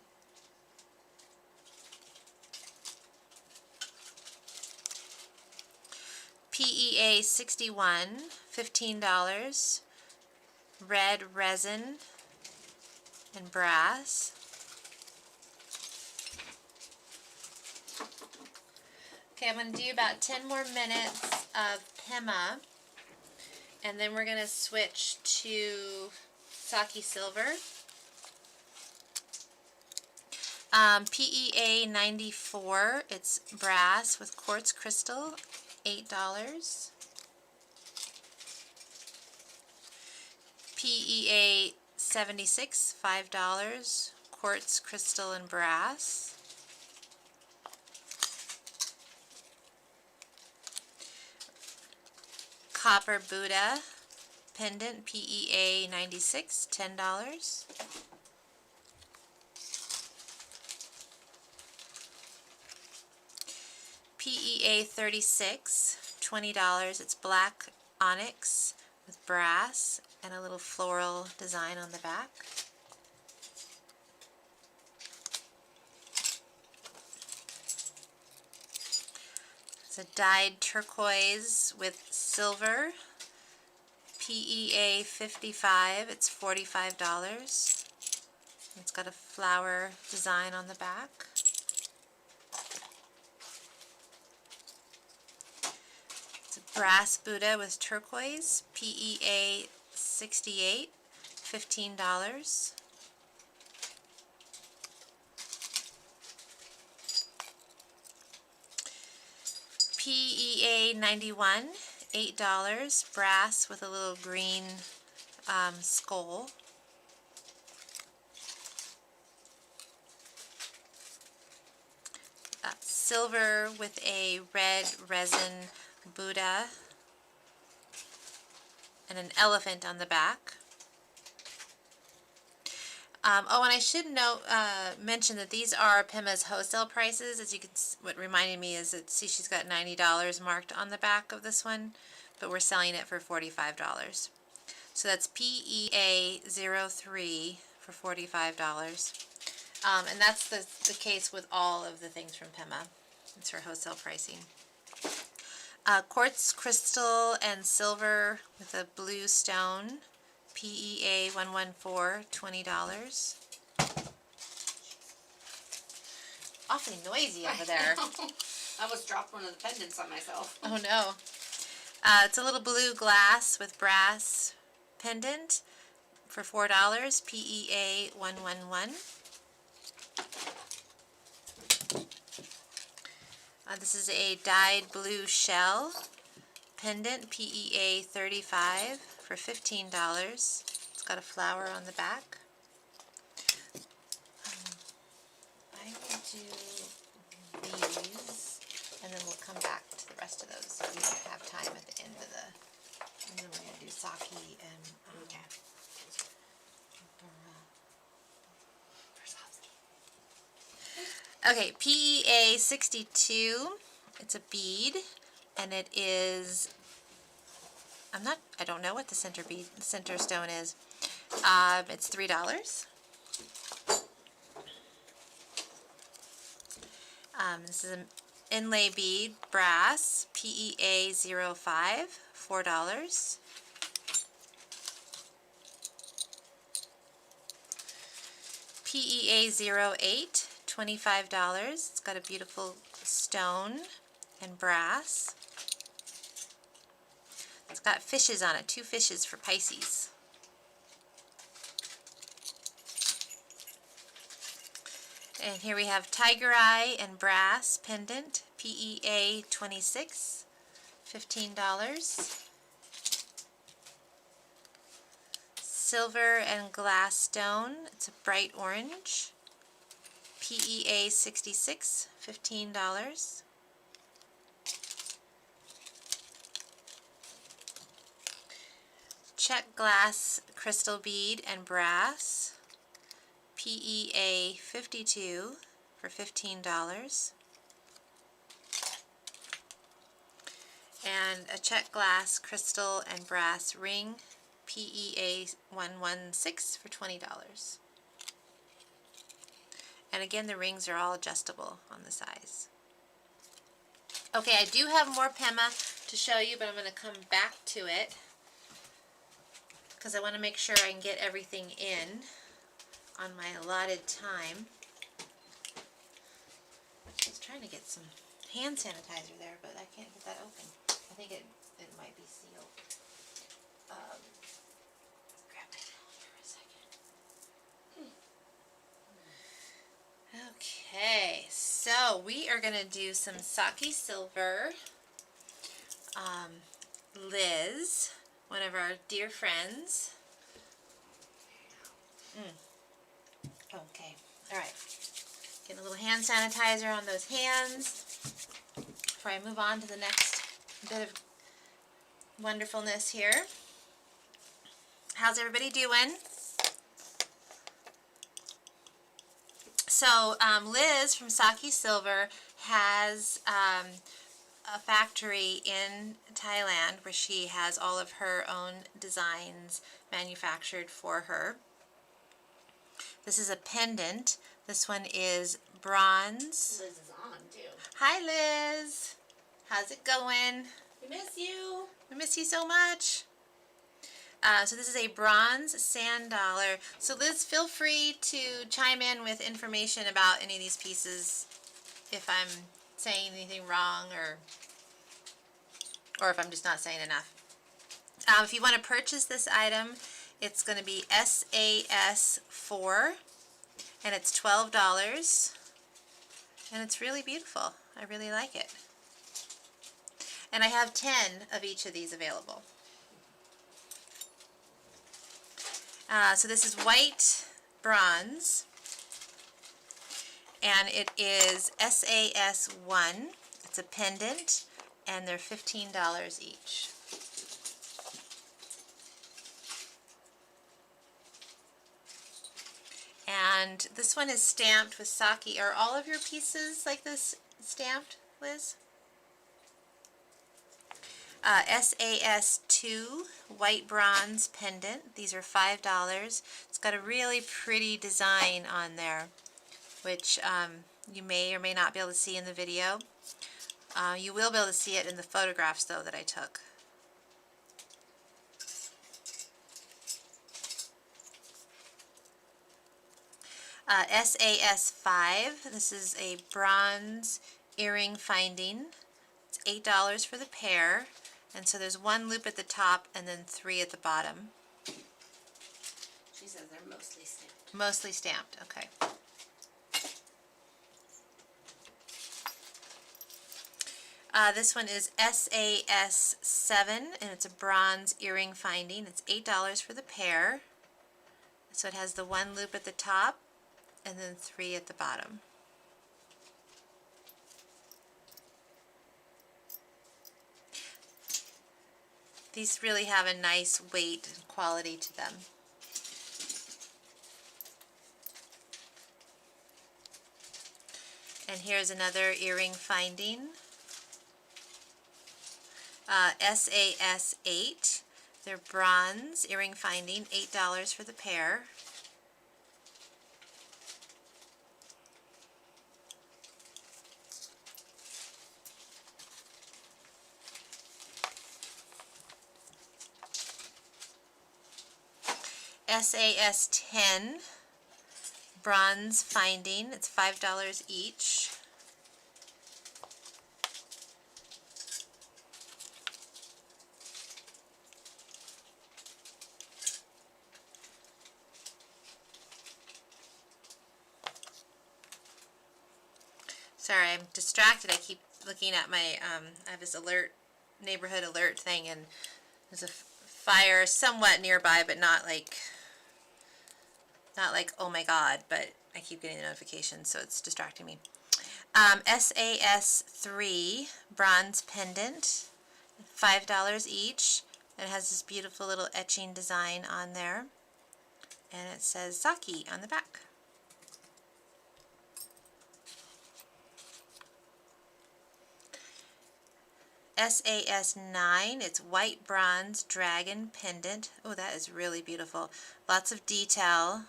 PEA 61, $15. Red resin and brass. Okay, I'm going to do about 10 more minutes of Pima, and then we're going to switch to Saki Silver. PEA 94, it's brass with quartz crystal, $8. PEA 76, $5, quartz crystal and brass. Copper Buddha pendant, PEA 96, $10. PEA 36, $20. It's black onyx with brass and a little floral design on the back. It's a dyed turquoise with silver. PEA 55, it's $45. It's got a flower design on the back. It's a brass Buddha with turquoise. PEA 68, $15. PEA 91, $8, brass with a little green skull. Silver with a red resin Buddha and an elephant on the back. Oh, and I should mention that these are Pima's wholesale prices. As you can, what reminded me is that, see, she's got $90 marked on the back of this one, but we're selling it for $45. So that's PEA 03 for $45. And that's the case with all of the things from Pima. It's her wholesale pricing. Quartz crystal and silver with a blue stone. PEA 114, $20. Awfully noisy over there. I almost dropped one of the pendants on myself. Oh no. It's a little blue glass with brass pendant for $4. PEA 111. This is a dyed blue shell pendant, PEA 35 for $15. It's got a flower on the back. I will do these, and then we'll come back to the rest of those so we have time at the end of the, and then we're going to do Saki and okay, PEA 62, it's a bead, and it is, I don't know what the center stone is. It's $3. This is an inlay bead, brass, PEA 05, $4. PEA 08, $25. It's got a beautiful stone and brass. It's got fishes on it, 2 fishes for Pisces. And here we have tiger eye and brass pendant, PEA 26, $15. Silver and glass stone, it's a bright orange, PEA 66, $15. Check glass crystal bead and brass, PEA 52 for $15. and a check glass, crystal, and brass ring, PEA 116 for $20. And again, the rings are all adjustable on the size. Okay, I do have more Pema to show you, but I'm going to come back to it because I want to make sure I can get everything in on my allotted time. I was trying to get some hand sanitizer there, but I can't get that open. I think it might be sealed. Grab my calendar for a second. Okay, so we are going to do some Sake Silver. Liz, one of our dear friends. Okay, all right. Getting a little hand sanitizer on those hands before I move on to the next bit of wonderfulness here. How's everybody doing? So Liz from Sake Silver has a factory in Thailand where she has all of her own designs manufactured for her. This is a pendant. This one is bronze. Liz is on too. Hi Liz. How's it going? We miss you. We miss you so much. So this is a bronze sand dollar. So Liz, feel free to chime in with information about any of these pieces if I'm saying anything wrong or if I'm just not saying enough. If you want to purchase this item, it's going to be SAS4 and it's $12 and it's really beautiful. I really like it. And I have 10 of each of these available. So this is white bronze, and it is SAS1. It's a pendant, and they're $15 each. And this one is stamped with Sake. Are all of your pieces like this stamped, Liz? SAS2 white bronze pendant. These are $5. It's got a really pretty design on there, which you may or may not be able to see in the video. You will be able to see it in the photographs though that I took. SAS5. This is a bronze earring finding. It's $8 for the pair. And so there's one loop at the top and then 3 at the bottom. She says they're mostly stamped. Mostly stamped, okay. This one is SAS7 and it's a bronze earring finding. It's $8 for the pair. So it has the one loop at the top and then 3 at the bottom. These really have a nice weight and quality to them. And here's another earring finding. SAS8. They're bronze earring finding, $8 for the pair. SAS10 bronze finding, it's $5 each. Sorry, I'm distracted. I keep looking at my, I have this alert, neighborhood alert thing, and there's a fire somewhat nearby, but not like, oh my god, but I keep getting the notifications, so it's distracting me. SAS3 bronze pendant, $5 each. It has this beautiful little etching design on there, and it says Sake on the back. SAS 9, it's white bronze dragon pendant. Oh, that is really beautiful. Lots of detail,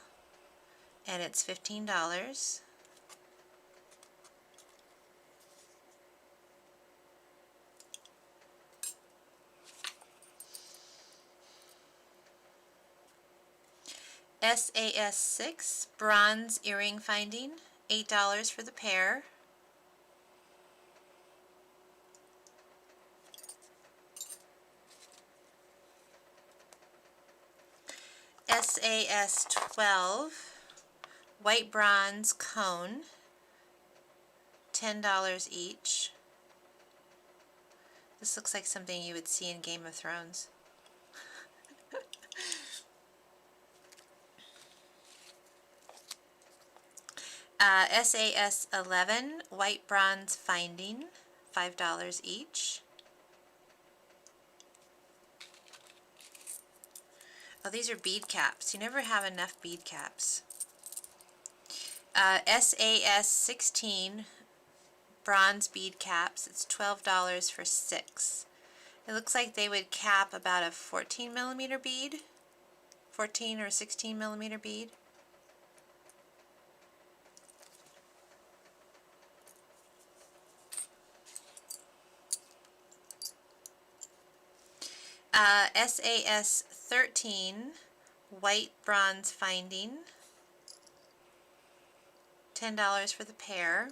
and it's $15. SAS 6, bronze earring finding, $8 for the pair. SAS 12, white bronze cone, $10 each. This looks like something you would see in Game of Thrones. SAS 11, white bronze finding, $5 each. Oh, these are bead caps. You never have enough bead caps. SAS 16, bronze bead caps. It's $12 for 6. It looks like they would cap about a 14 millimeter bead, 14 or 16 millimeter bead. SAS 13, white bronze finding, $10 for the pair.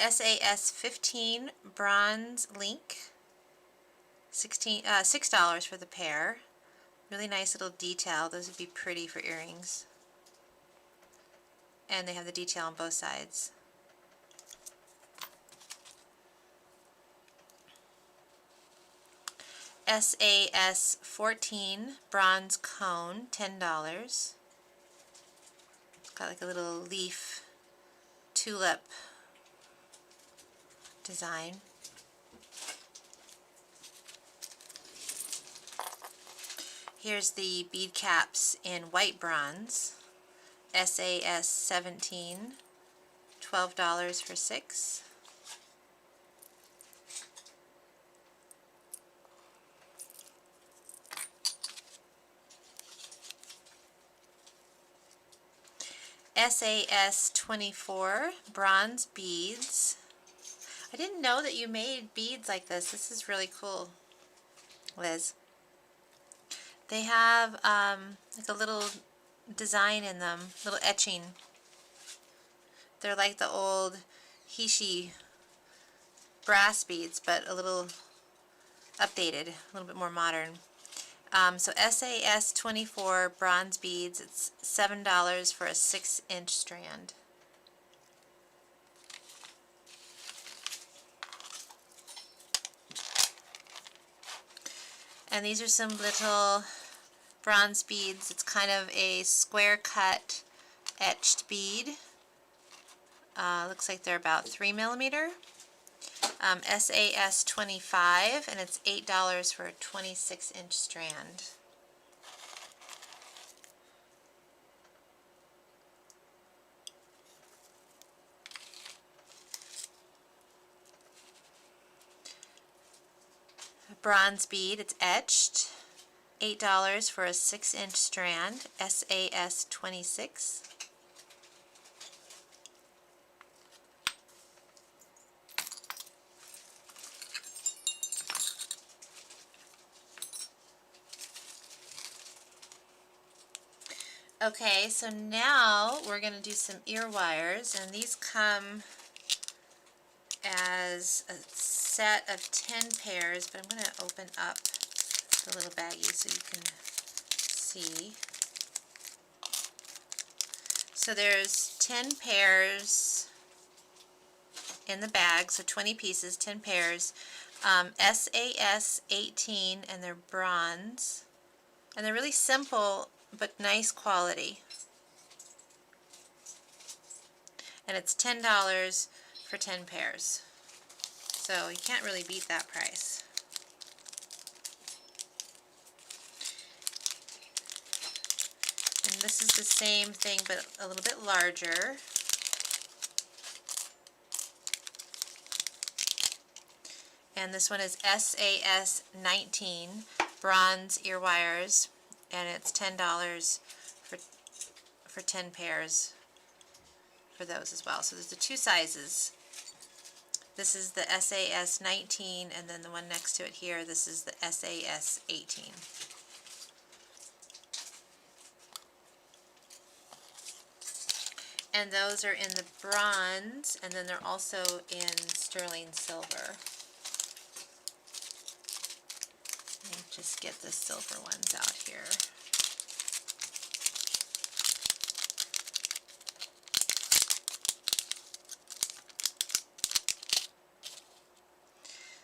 SAS 15, bronze link, $6 for the pair. Really nice little detail. Those would be pretty for earrings. And they have the detail on both sides. SAS 14, bronze cone, $10. It's got like a little leaf tulip design. Here's the bead caps in white bronze. SAS 17, $12 for 6. SAS 24, bronze beads. I didn't know that you made beads like this. This is really cool, Liz. They have like a little design in them, little etching. They're like the old Hishi brass beads, but a little updated, a little bit more modern. So SAS 24 bronze beads, it's $7 for a 6-inch strand. And these are some little bronze beads. It's kind of a square cut etched bead. Looks like they're about 3 millimeter. SAS 25, and it's $8 for a 26-inch strand. A bronze bead, it's etched, $8 for a 6-inch strand, SAS 26. Okay, so now we're going to do some ear wires, and these come as a set of 10 pairs, but I'm going to open up the little baggie so you can see. So there's 10 pairs in the bag, so 20 pieces, 10 pairs. SAS 18, and they're bronze, and they're really simple but nice quality. And it's $10 for 10 pairs. So you can't really beat that price. And this is the same thing, but a little bit larger. And this one is SAS 19 bronze ear wires, and it's $10 for 10 pairs for those as well. So there's the two sizes. This is the SAS 19, and then the one next to it here, this is the SAS 18. And those are in the bronze, and then they're also in sterling silver. Let me just get the silver ones out here.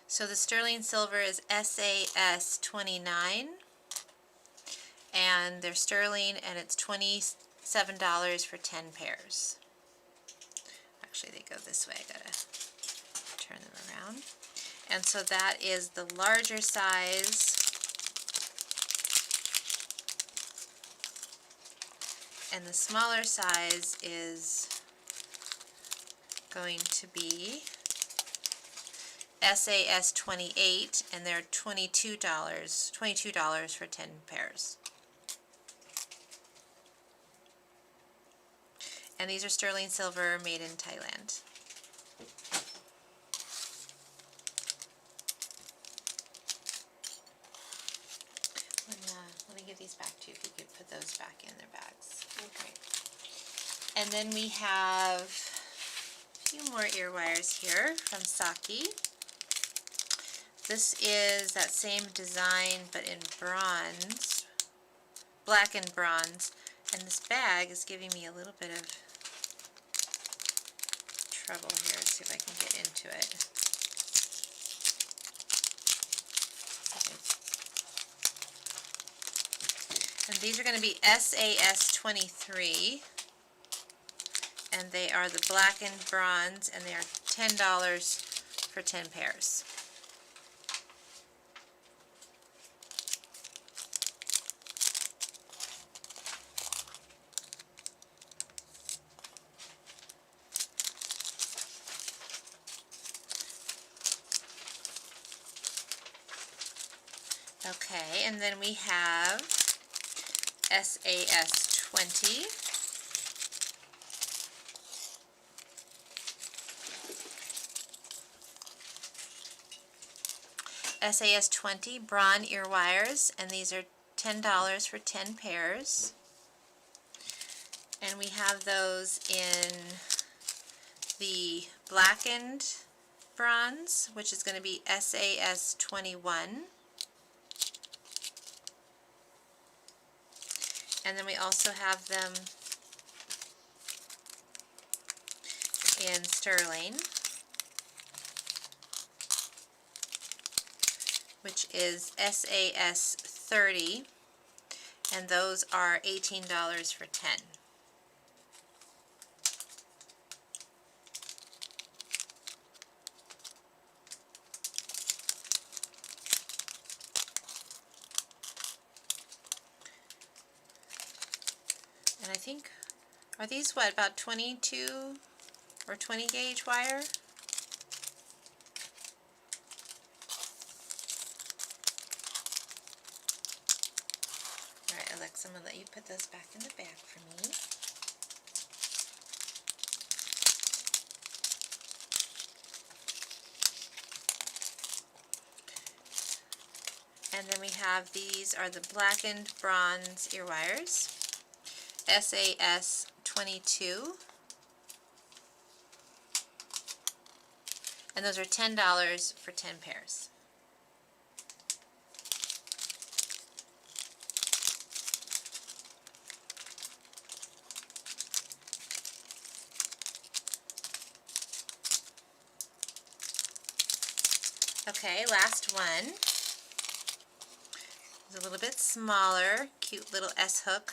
So the sterling silver is SAS 29, and they're sterling, and it's $27 for 10 pairs. Actually, they go this way. I gotta turn them around. And so that is the larger size, and the smaller size is going to be SAS 28, and they're $22 for 10 pairs. And these are sterling silver, made in Thailand. Let me give these back to you, if you could put those back in their bags. Okay. And then we have a few more ear wires here from Saki. This is that same design, but in bronze, black and bronze. And this bag is giving me a little bit of trouble here. Let's see if I can get into it. And these are going to be SAS 23. And they are the black and bronze, and they are $10 for 10 pairs. Okay, and then we have SAS 20. SAS 20 bronze ear wires, and these are $10 for 10 pairs. And we have those in the blackened bronze, which is going to be SAS 21. And then we also have them in sterling, which is SAS 30, and those are $18 for 10. And I think, are these what, about 22 or 20 gauge wire? Alright, Alexa, I'm going to let you put those back in the bag for me. And then we have, these are the blackened bronze ear wires. SAS 22, and those are $10 for 10 pairs. Okay, last one. It's a little bit smaller, cute little S hook.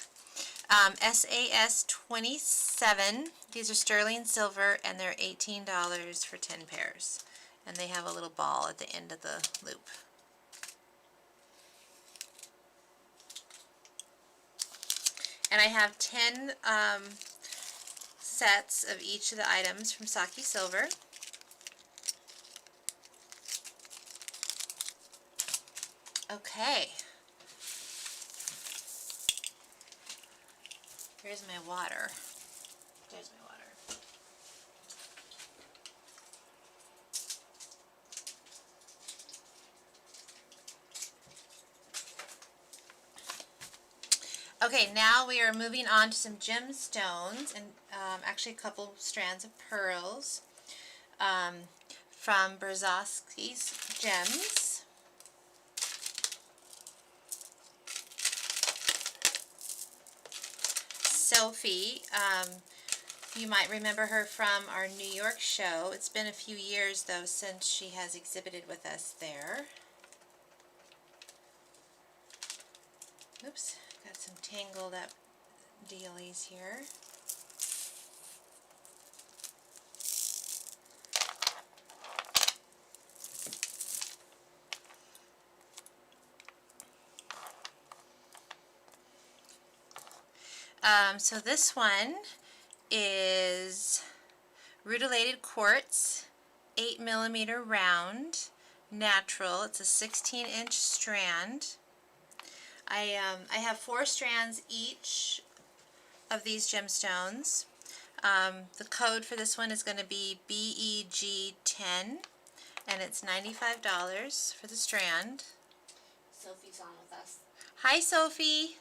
SAS 27, these are sterling silver, and they're $18 for 10 pairs. And they have a little ball at the end of the loop. And I have 10 sets of each of the items from Saki Silver. Okay. Here's my water. There's my water. Okay, now we are moving on to some gemstones and actually a couple strands of pearls from Berzowski's Gems. Sophie, you might remember her from our New York show. It's been a few years though since she has exhibited with us there. Oops, got some tangled up dealies here. So this one is rutilated quartz, 8mm round, natural. It's a 16-inch strand. I have 4 strands each of these gemstones. The code for this one is going to be BEG10, and it's $95 for the strand. Sophie's on with us. Hi, Sophie.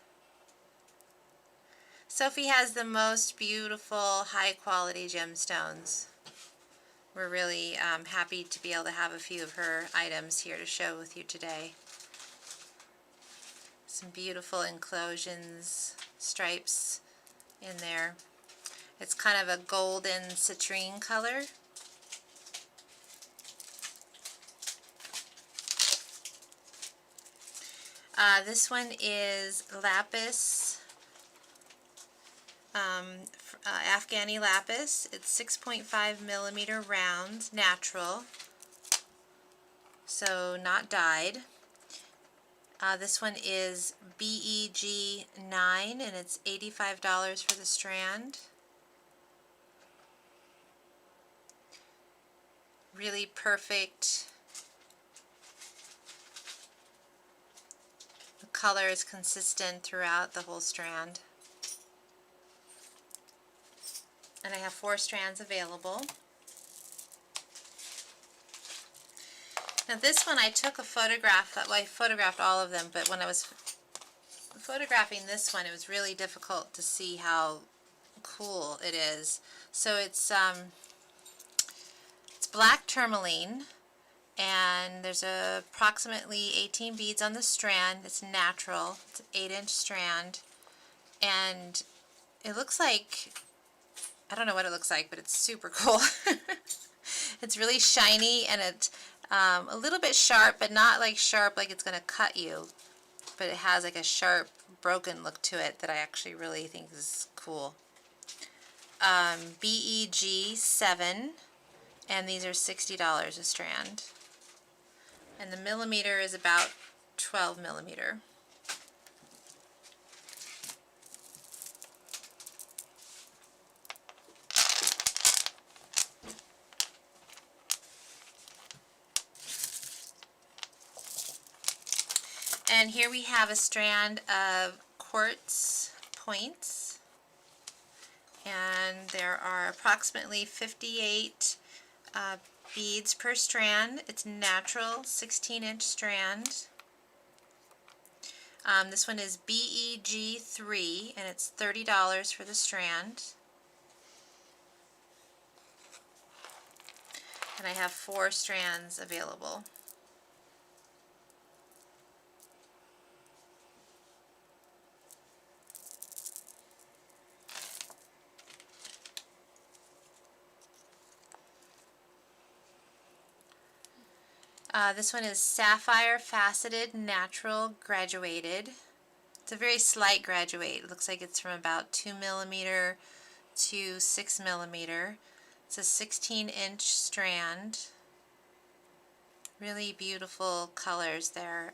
Sophie has the most beautiful, high-quality gemstones. We're really happy to be able to have a few of her items here to show with you today. Some beautiful inclusions, stripes in there. It's kind of a golden citrine color. This one is lapis, Afghani lapis. It's 6.5mm round, natural, so not dyed. This one is BEG9, and it's $85 for the strand. Really perfect. The color is consistent throughout the whole strand. And I have 4 strands available. Now this one I took a photograph, well, I photographed all of them, but when I was photographing this one it was really difficult to see how cool it is. So it's black tourmaline, and there's approximately 18 beads on the strand. It's natural. It's an 8-inch strand, and it looks like, I don't know what it looks like, but it's super cool. It's really shiny, and it's a little bit sharp, but not like sharp like it's going to cut you. But it has like a sharp, broken look to it that I actually really think is cool. BEG7, and these are $60 a strand. And the millimeter is about 12mm. And here we have a strand of quartz points, and there are approximately 58 beads per strand. It's natural, 16-inch strand. This one is BEG3, and it's $30 for the strand. And I have 4 strands available. This one is sapphire faceted natural graduated. It's a very slight graduate. It looks like it's from about 2mm to 6mm. It's a 16-inch strand. Really beautiful colors there.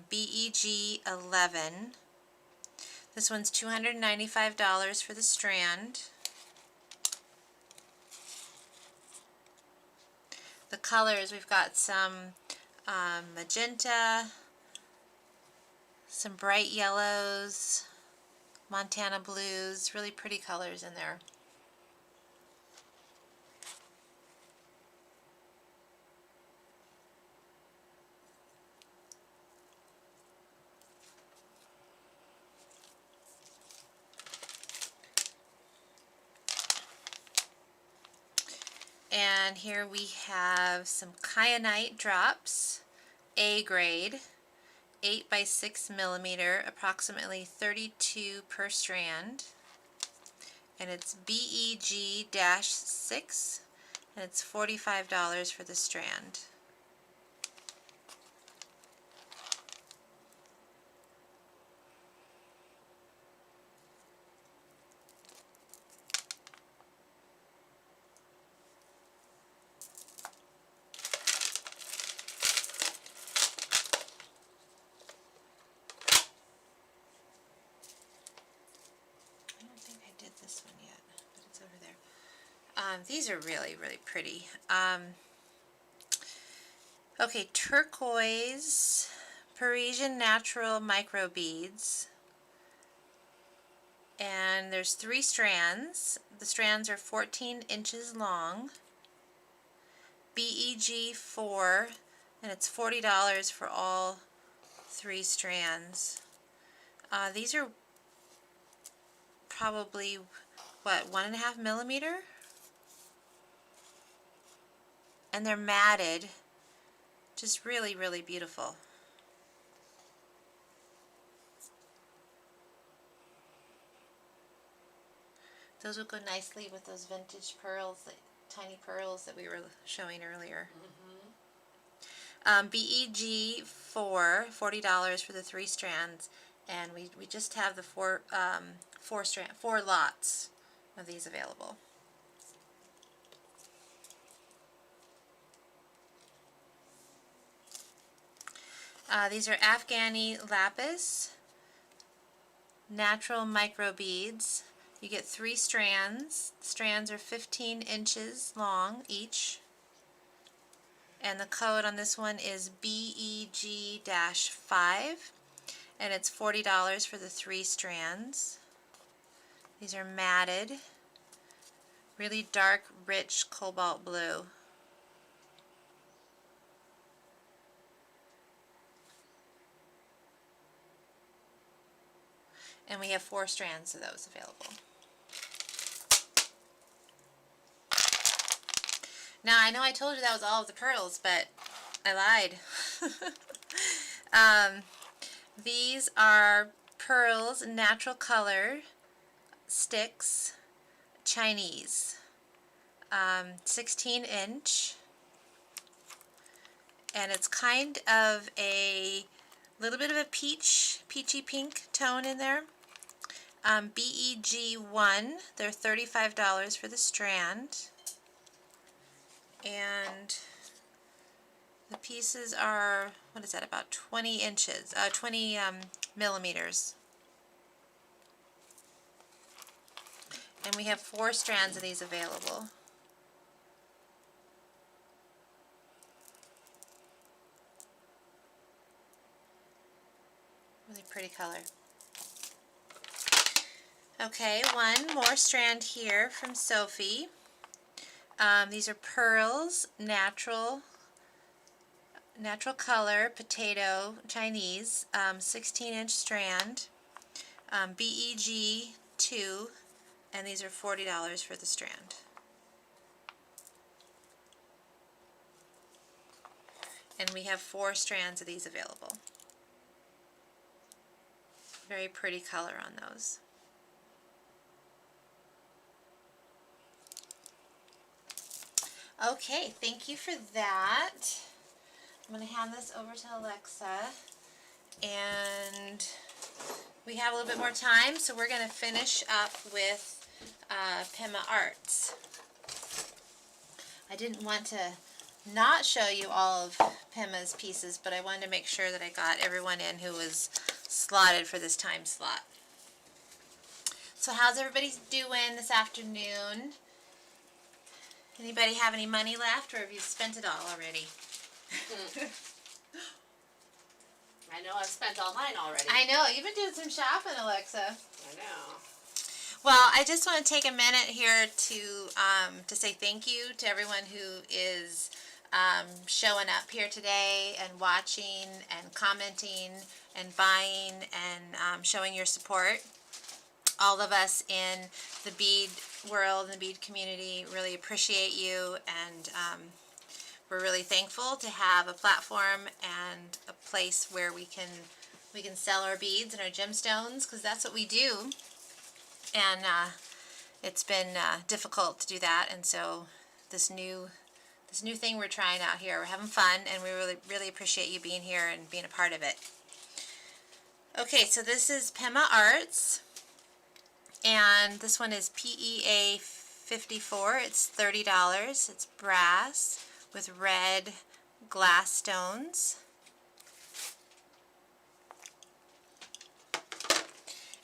BEG 11. This one's $295 for the strand. The colors, we've got some magenta, some bright yellows, Montana blues, really pretty colors in there. And here we have some kyanite drops, A grade, 8 by 6 millimeter, approximately 32 per strand. And it's BEG-6, and it's $45 for the strand. I don't think I did this one yet, but it's over there. These are really, really pretty. Okay, turquoise Parisian natural micro beads. And there's 3 strands. The strands are 14 inches long. BEG 4, and it's $40 for all 3 strands. These are probably, what, 1.5 millimeter? And they're matted. Just really, really beautiful. Those would go nicely with those vintage pearls, the tiny pearls that we were showing earlier. BEG 4, $40 for the 3 strands, and we just have the 4 lots of these available. These are Afghani lapis, natural micro beads. You get 3 strands. Strands are 15 inches long each. And the code on this one is BEG-5, and it's $40 for the 3 strands. These are matted, really dark, rich cobalt blue. And we have 4 strands of those available. Now, I know I told you that was all of the pearls, but I lied. These are pearls, natural color, sticks, Chinese, 16 inch, and it's kind of a little bit of a peachy pink tone in there. BEG-1, they're $35 for the strand, and the pieces are, what is that, about 20 inches, 20 millimeters. And we have 4 strands of these available. Really pretty color. Okay, one more strand here from Sophie. These are pearls, natural color, potato, Chinese, 16-inch strand, BEG-2, and these are $40 for the strand. And we have 4 strands of these available. Very pretty color on those. Okay, thank you for that. I'm going to hand this over to Alexa, and we have a little bit more time, so we're going to finish up with Pema Arts. I didn't want to not show you all of Pema's pieces, but I wanted to make sure that I got everyone in who was slotted for this time slot. So how's everybody doing this afternoon? Anybody have any money left, or have you spent it all already? I know I've spent all mine already. I know, you've been doing some shopping, Alexa. I know. Well, I just want to take a minute here to say thank you to everyone who is showing up here today and watching and commenting and buying and showing your support. All of us in the bead world and the bead community really appreciate you, and we're really thankful to have a platform and a place where we can sell our beads and our gemstones, because that's what we do. And it's been difficult to do that, and so this new thing we're trying out here, we're having fun, and we really appreciate you being here and being a part of it. Okay, so this is Pema Arts, and this one is PEA 54. It's $30. It's brass with red glass stones.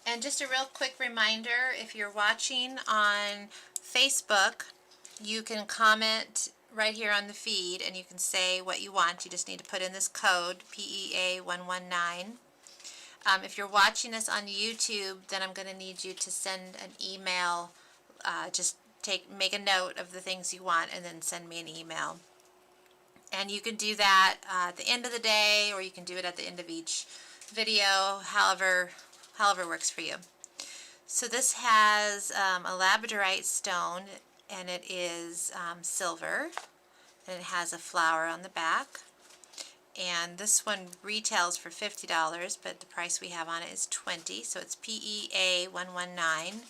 And just a real quick reminder, if you're watching on Facebook, you can comment right here on the feed and you can say what you want. You just need to put in this code, PEA 119. If you're watching this on YouTube, then I'm going to need you to send an email. Just make a note of the things you want and then send me an email. And you can do that at the end of the day, or you can do it at the end of each video, however works for you. So this has a labradorite stone, and it is silver, and it has a flower on the back. And this one retails for $50, but the price we have on it is $20, so it's PEA 119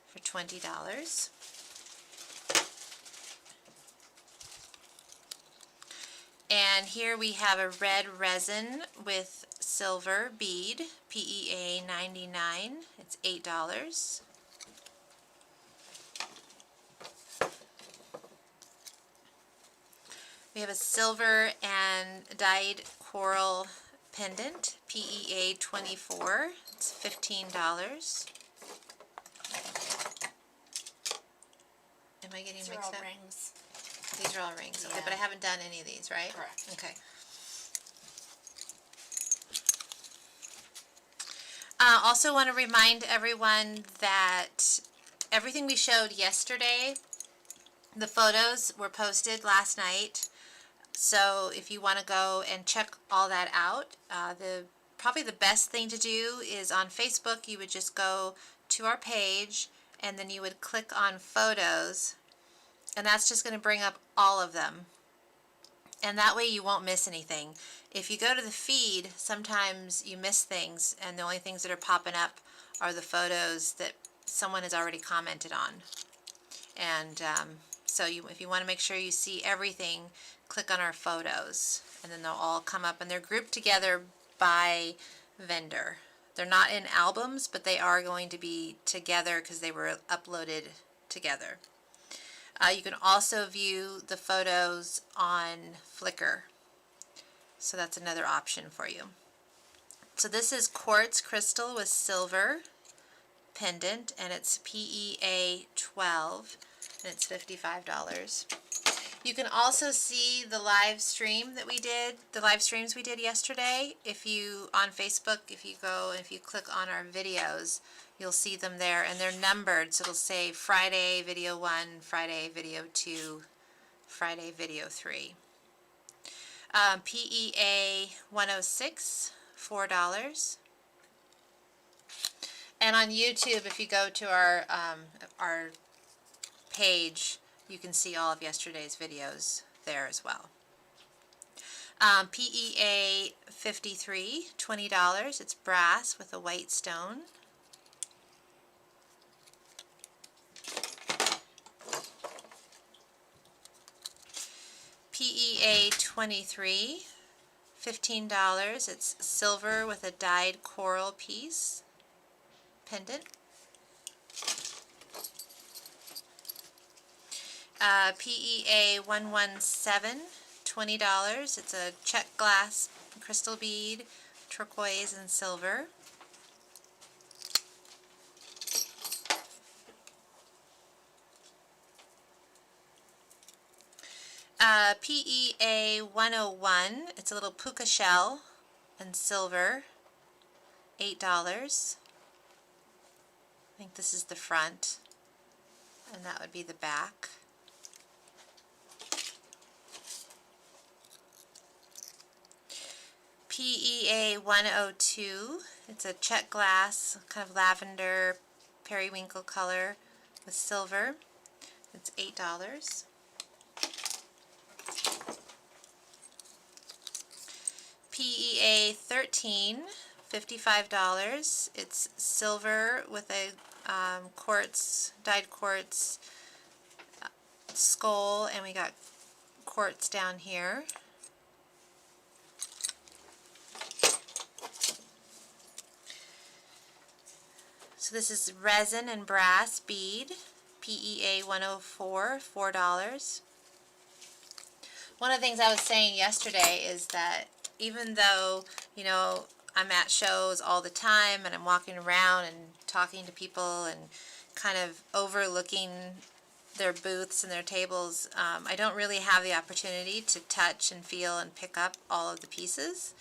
for $20. And here we have a red resin with silver bead, PEA 99. It's $8. We have a silver and dyed coral pendant, PEA 24. It's $15. Am I getting These are mixed all up? rings. These are all rings, okay, Yeah. but I haven't done any of these, right? Correct. Okay. Also want to remind everyone that everything we showed yesterday, the photos were posted last night. So if you want to go and check all that out, probably the best thing to do is on Facebook, you would just go to our page and then you would click on photos, and that's just going to bring up all of them. And that way you won't miss anything. If you go to the feed, sometimes you miss things, and the only things that are popping up are the photos that someone has already commented on. And so if you want to make sure you see everything, click on our photos, and then they'll all come up, and they're grouped together by vendor. They're not in albums, but they are going to be together because they were uploaded together. You can also view the photos on Flickr, so that's another option for you. So this is quartz crystal with silver pendant, and it's PEA 12, and it's $55. You can also see the live stream that we did, the live streams we did yesterday. If you, on Facebook, if you go and if you click on our videos, you'll see them there, and they're numbered, so it'll say Friday video 1, Friday video 2, Friday video 3. PEA 106, $4. And on YouTube, if you go to our page, you can see all of yesterday's videos there as well. PEA 53, $20. It's brass with a white stone. PEA 23, $15. It's silver with a dyed coral piece pendant. PEA 117, $20. It's a check glass crystal bead, turquoise and silver. PEA 101. It's a little puka shell and silver. $8. I think this is the front, and that would be the back. PEA 102. It's a check glass, kind of lavender periwinkle color with silver. It's $8. PEA 13, $55. It's silver with a quartz, dyed quartz skull, and we got quartz down here. So this is resin and brass bead, PEA 104, $4. One of the things I was saying yesterday is that even though, you know, I'm at shows all the time and I'm walking around and talking to people and kind of overlooking their booths and their tables, I don't really have the opportunity to touch and feel and pick up all of the pieces.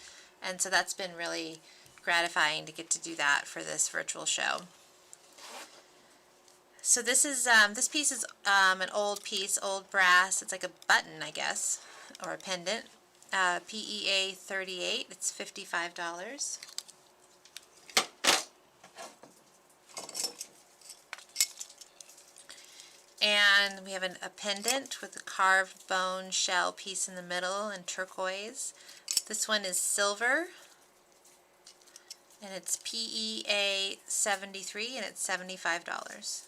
And so that's been really gratifying to get to do that for this virtual show. So this is this piece is an old piece, old brass. It's like a button, I guess, or a pendant. PEA 38. It's $55. And we have a pendant with a carved bone shell piece in the middle and turquoise. This one is silver, and it's PEA 73, and it's $75.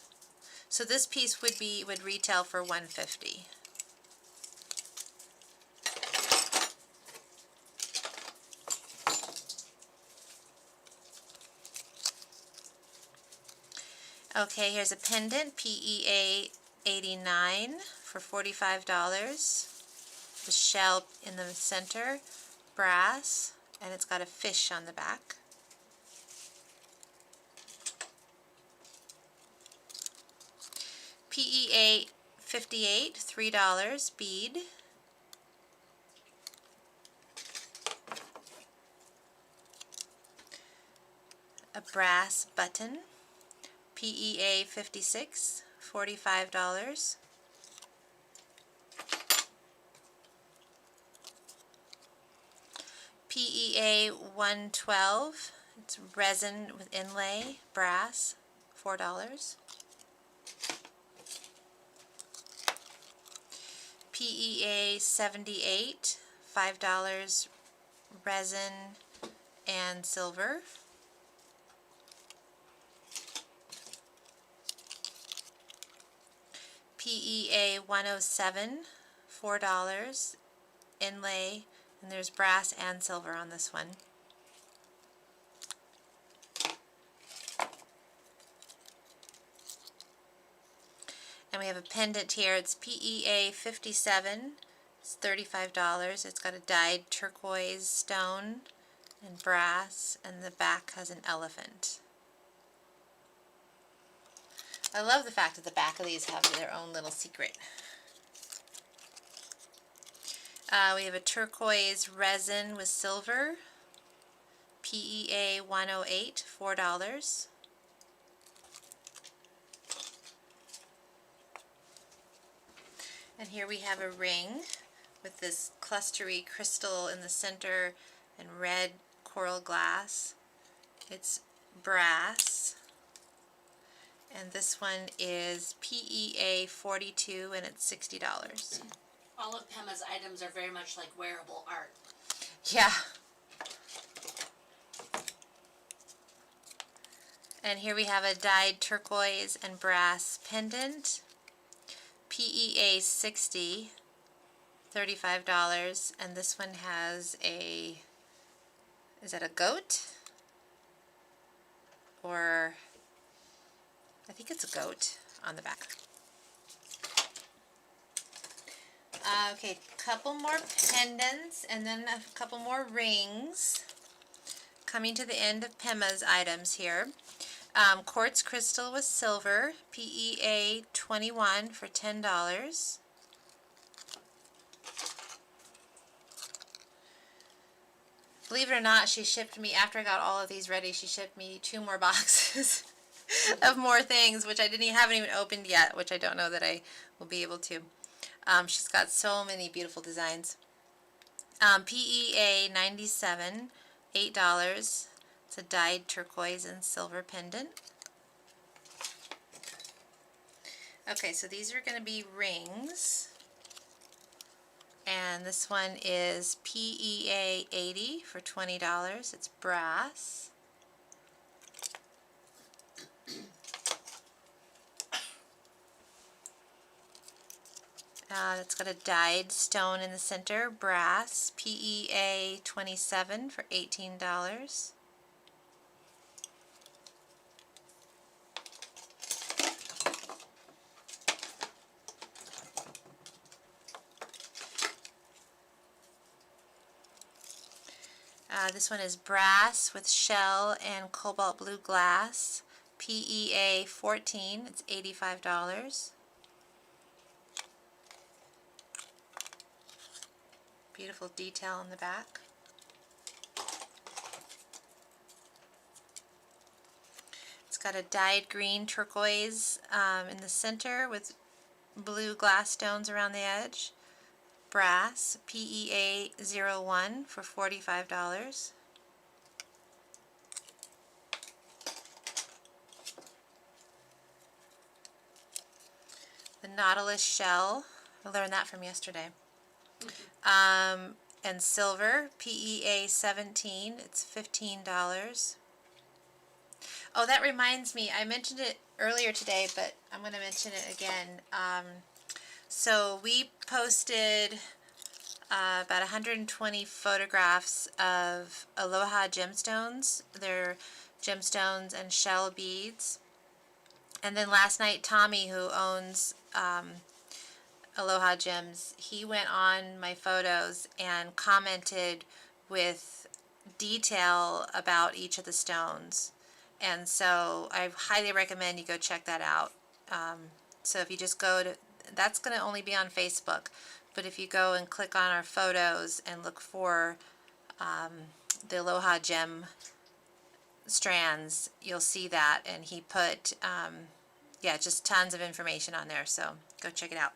So this piece would retail for $150. Okay, here's a pendant, PEA 89 for $45. The shell in the center, brass, and it's got a fish on the back. PEA 58, $3, bead. A brass button, PEA 56, $45. PEA 112, it's resin with inlay, brass, $4. PEA 78, $5, resin and silver. PEA 107, $4, inlay, and there's brass and silver on this one. And we have a pendant here. It's PEA 57. It's $35. It's got a dyed turquoise stone and brass, and the back has an elephant. I love the fact that the back of these have their own little secret. We have a turquoise resin with silver, PEA 108, $4. And here we have a ring with this clustery crystal in the center and red coral glass. It's brass. And this one is PEA 42, and it's $60. All of Pema's items are very much like wearable art. Yeah. And here we have a dyed turquoise and brass pendant, PEA 60, $35, and this one has a, is that a goat? Or, I think it's a goat on the back. Okay, couple more pendants and then a couple more rings. Coming to the end of Pema's items here. Quartz crystal with silver, PEA 21 for $10. Believe it or not, she shipped me, after I got all of these ready, she shipped me 2 more boxes of more things, which I haven't even opened yet, which I don't know that I will be able to. She's got so many beautiful designs. PEA 97, $8. It's a dyed turquoise and silver pendant. Okay, so these are going to be rings. And this one is PEA 80 for $20. It's brass. It's got a dyed stone in the center, brass, PEA 27 for $18. This one is brass with shell and cobalt blue glass, PEA 14, it's $85. Beautiful detail in the back. It's got a dyed green turquoise in the center with blue glass stones around the edge. Brass, PEA 01 for $45. The Nautilus shell, I learned that from yesterday. And silver, PEA 17, it's $15. Oh, that reminds me, I mentioned it earlier today, but I'm going to mention it again. So we posted about 120 photographs of Aloha gemstones. They're gemstones and shell beads. And then last night, Tommy, who owns Aloha Gems, he went on my photos and commented with detail about each of the stones. And so I highly recommend you go check that out. So if you just go to, that's going to only be on Facebook, but if you go and click on our photos and look for the Aloha Gem strands, you'll see that. And he put, yeah, just tons of information on there, so go check it out.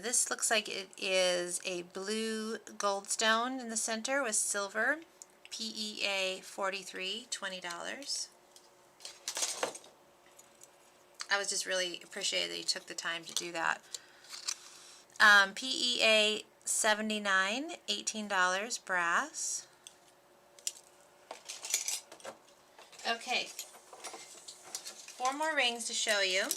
This looks like it is a blue goldstone in the center with silver, PEA 43, $20. I was just really appreciated that you took the time to do that. PEA 79, $18, brass. Okay, 4 more rings to show you.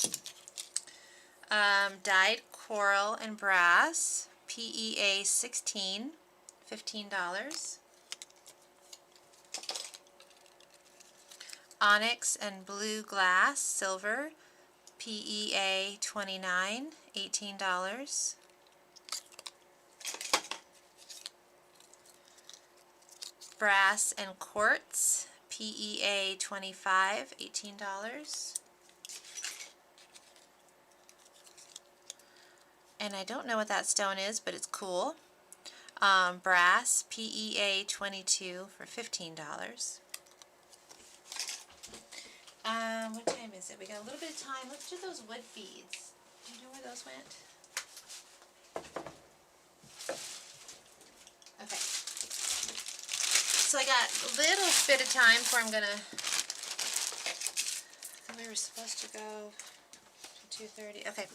Dyed coral and brass, PEA 16, $15. Onyx and blue glass, silver, PEA 29, $18. Brass and quartz, PEA 25, $18. And I don't know what that stone is, but it's cool. Brass, PEA 22 for $15. What time is it? We got a little bit of time. Let's do those wood beads. Do you know where those went? Okay. So I got a little bit of time before I'm gonna. I thought we were supposed to go to 2:30. Okay.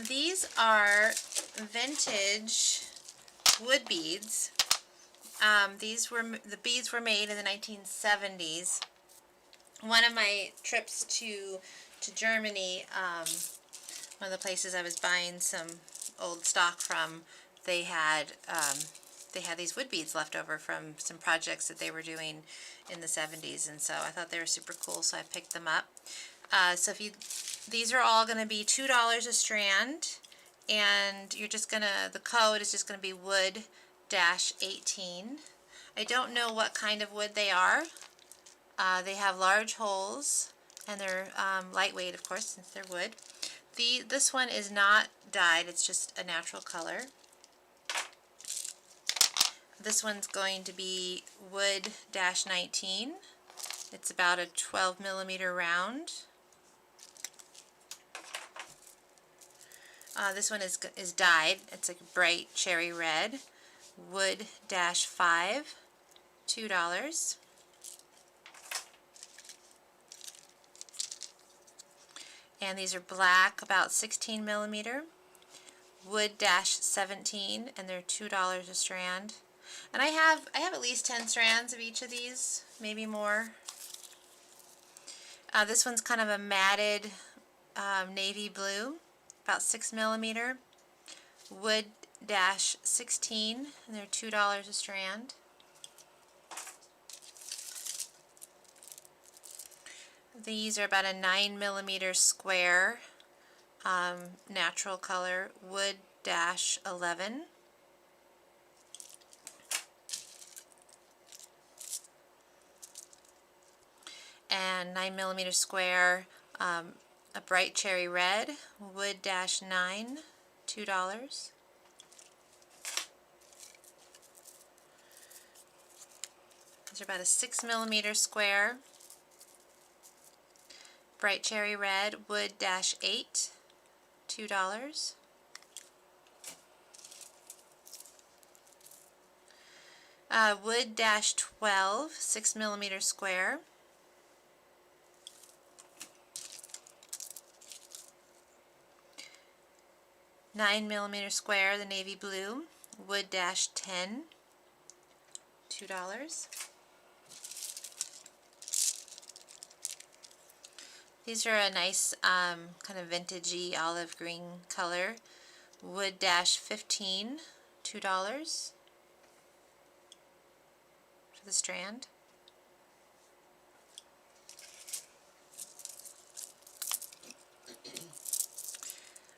These are vintage wood beads. The beads were made in the 1970s. One of my trips to Germany, one of the places I was buying some old stock from, they had these wood beads left over from some projects that they were doing in the 70s, and so I thought they were super cool, so I picked them up. So these are all going to be $2 a strand, and the code is just going to be wood-18. I don't know what kind of wood they are. They have large holes, and they're lightweight, of course, since they're wood. This one is not dyed, it's just a natural color. This one's going to be wood-19. It's about a 12 millimeter round. This one is dyed. It's like a bright cherry red. Wood-5, $2. And these are black, about 16 millimeter. Wood-17, and they're $2 a strand. And I have at least 10 strands of each of these, maybe more. This one's kind of a matted navy blue, about 6 millimeter. Wood-16, and they're $2 a strand. These are about a 9 millimeter square, natural color, wood-11. And 9 millimeter square, a bright cherry red, wood-9, $2. These are about a 6 millimeter square, bright cherry red, wood-8, $2. Wood-12, 6 millimeter square. Nine millimeter square, the navy blue, wood-10, $2. These are a nice kind of vintagey olive green color, wood-15, $2 for the strand.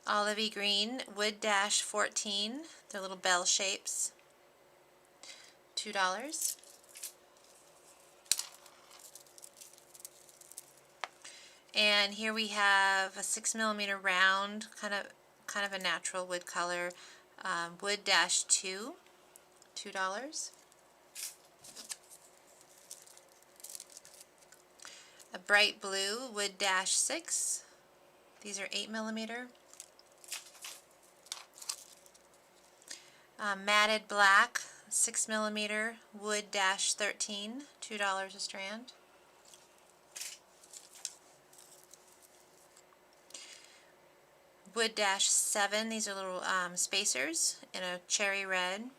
Olivey green, wood-14, they're little bell shapes, $2. And here we have a 6 millimeter round, kind of a natural wood color, wood-2, $2. A bright blue, wood-6, these are 8 millimeter. Matted black, 6 millimeter, wood-13, $2 a strand. Wood-7, these are little spacers in a cherry red.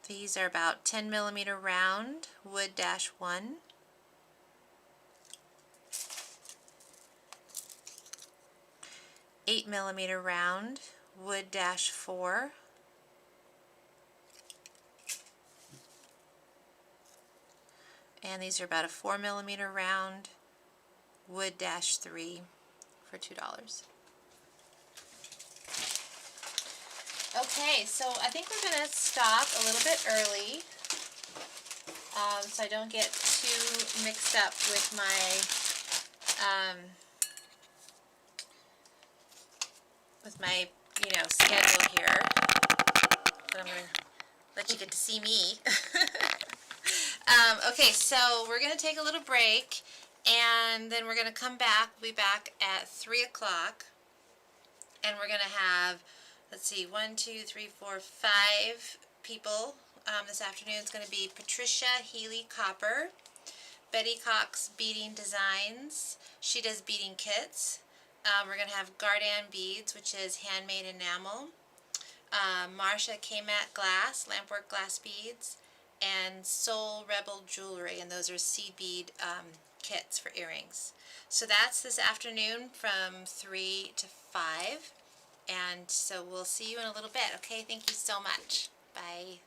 These are about 10 millimeter round, wood-1. Eight millimeter round, wood-4. And these are about a 4 millimeter round, wood-3 for $2. Okay, so I think we're going to stop a little bit early so I don't get too mixed up with my schedule here. But I'm going to let you get to see me. Okay, so we're going to take a little break, and then we're going to come back. We'll be back at 3 o'clock, and we're going to have, let's see, 1, 2, 3, 4, 5 people. This afternoon it's going to be Patricia Healy Copper, Betty Cox Beading Designs. She does beading kits. We're going to have Gardan Beads, which is handmade enamel. Marsha K-Mat Glass, lampwork glass beads. And Soul Rebel Jewelry, and those are seed bead kits for earrings. So that's this afternoon from 3 to 5, and so we'll see you in a little bit. Okay, thank you so much. Bye.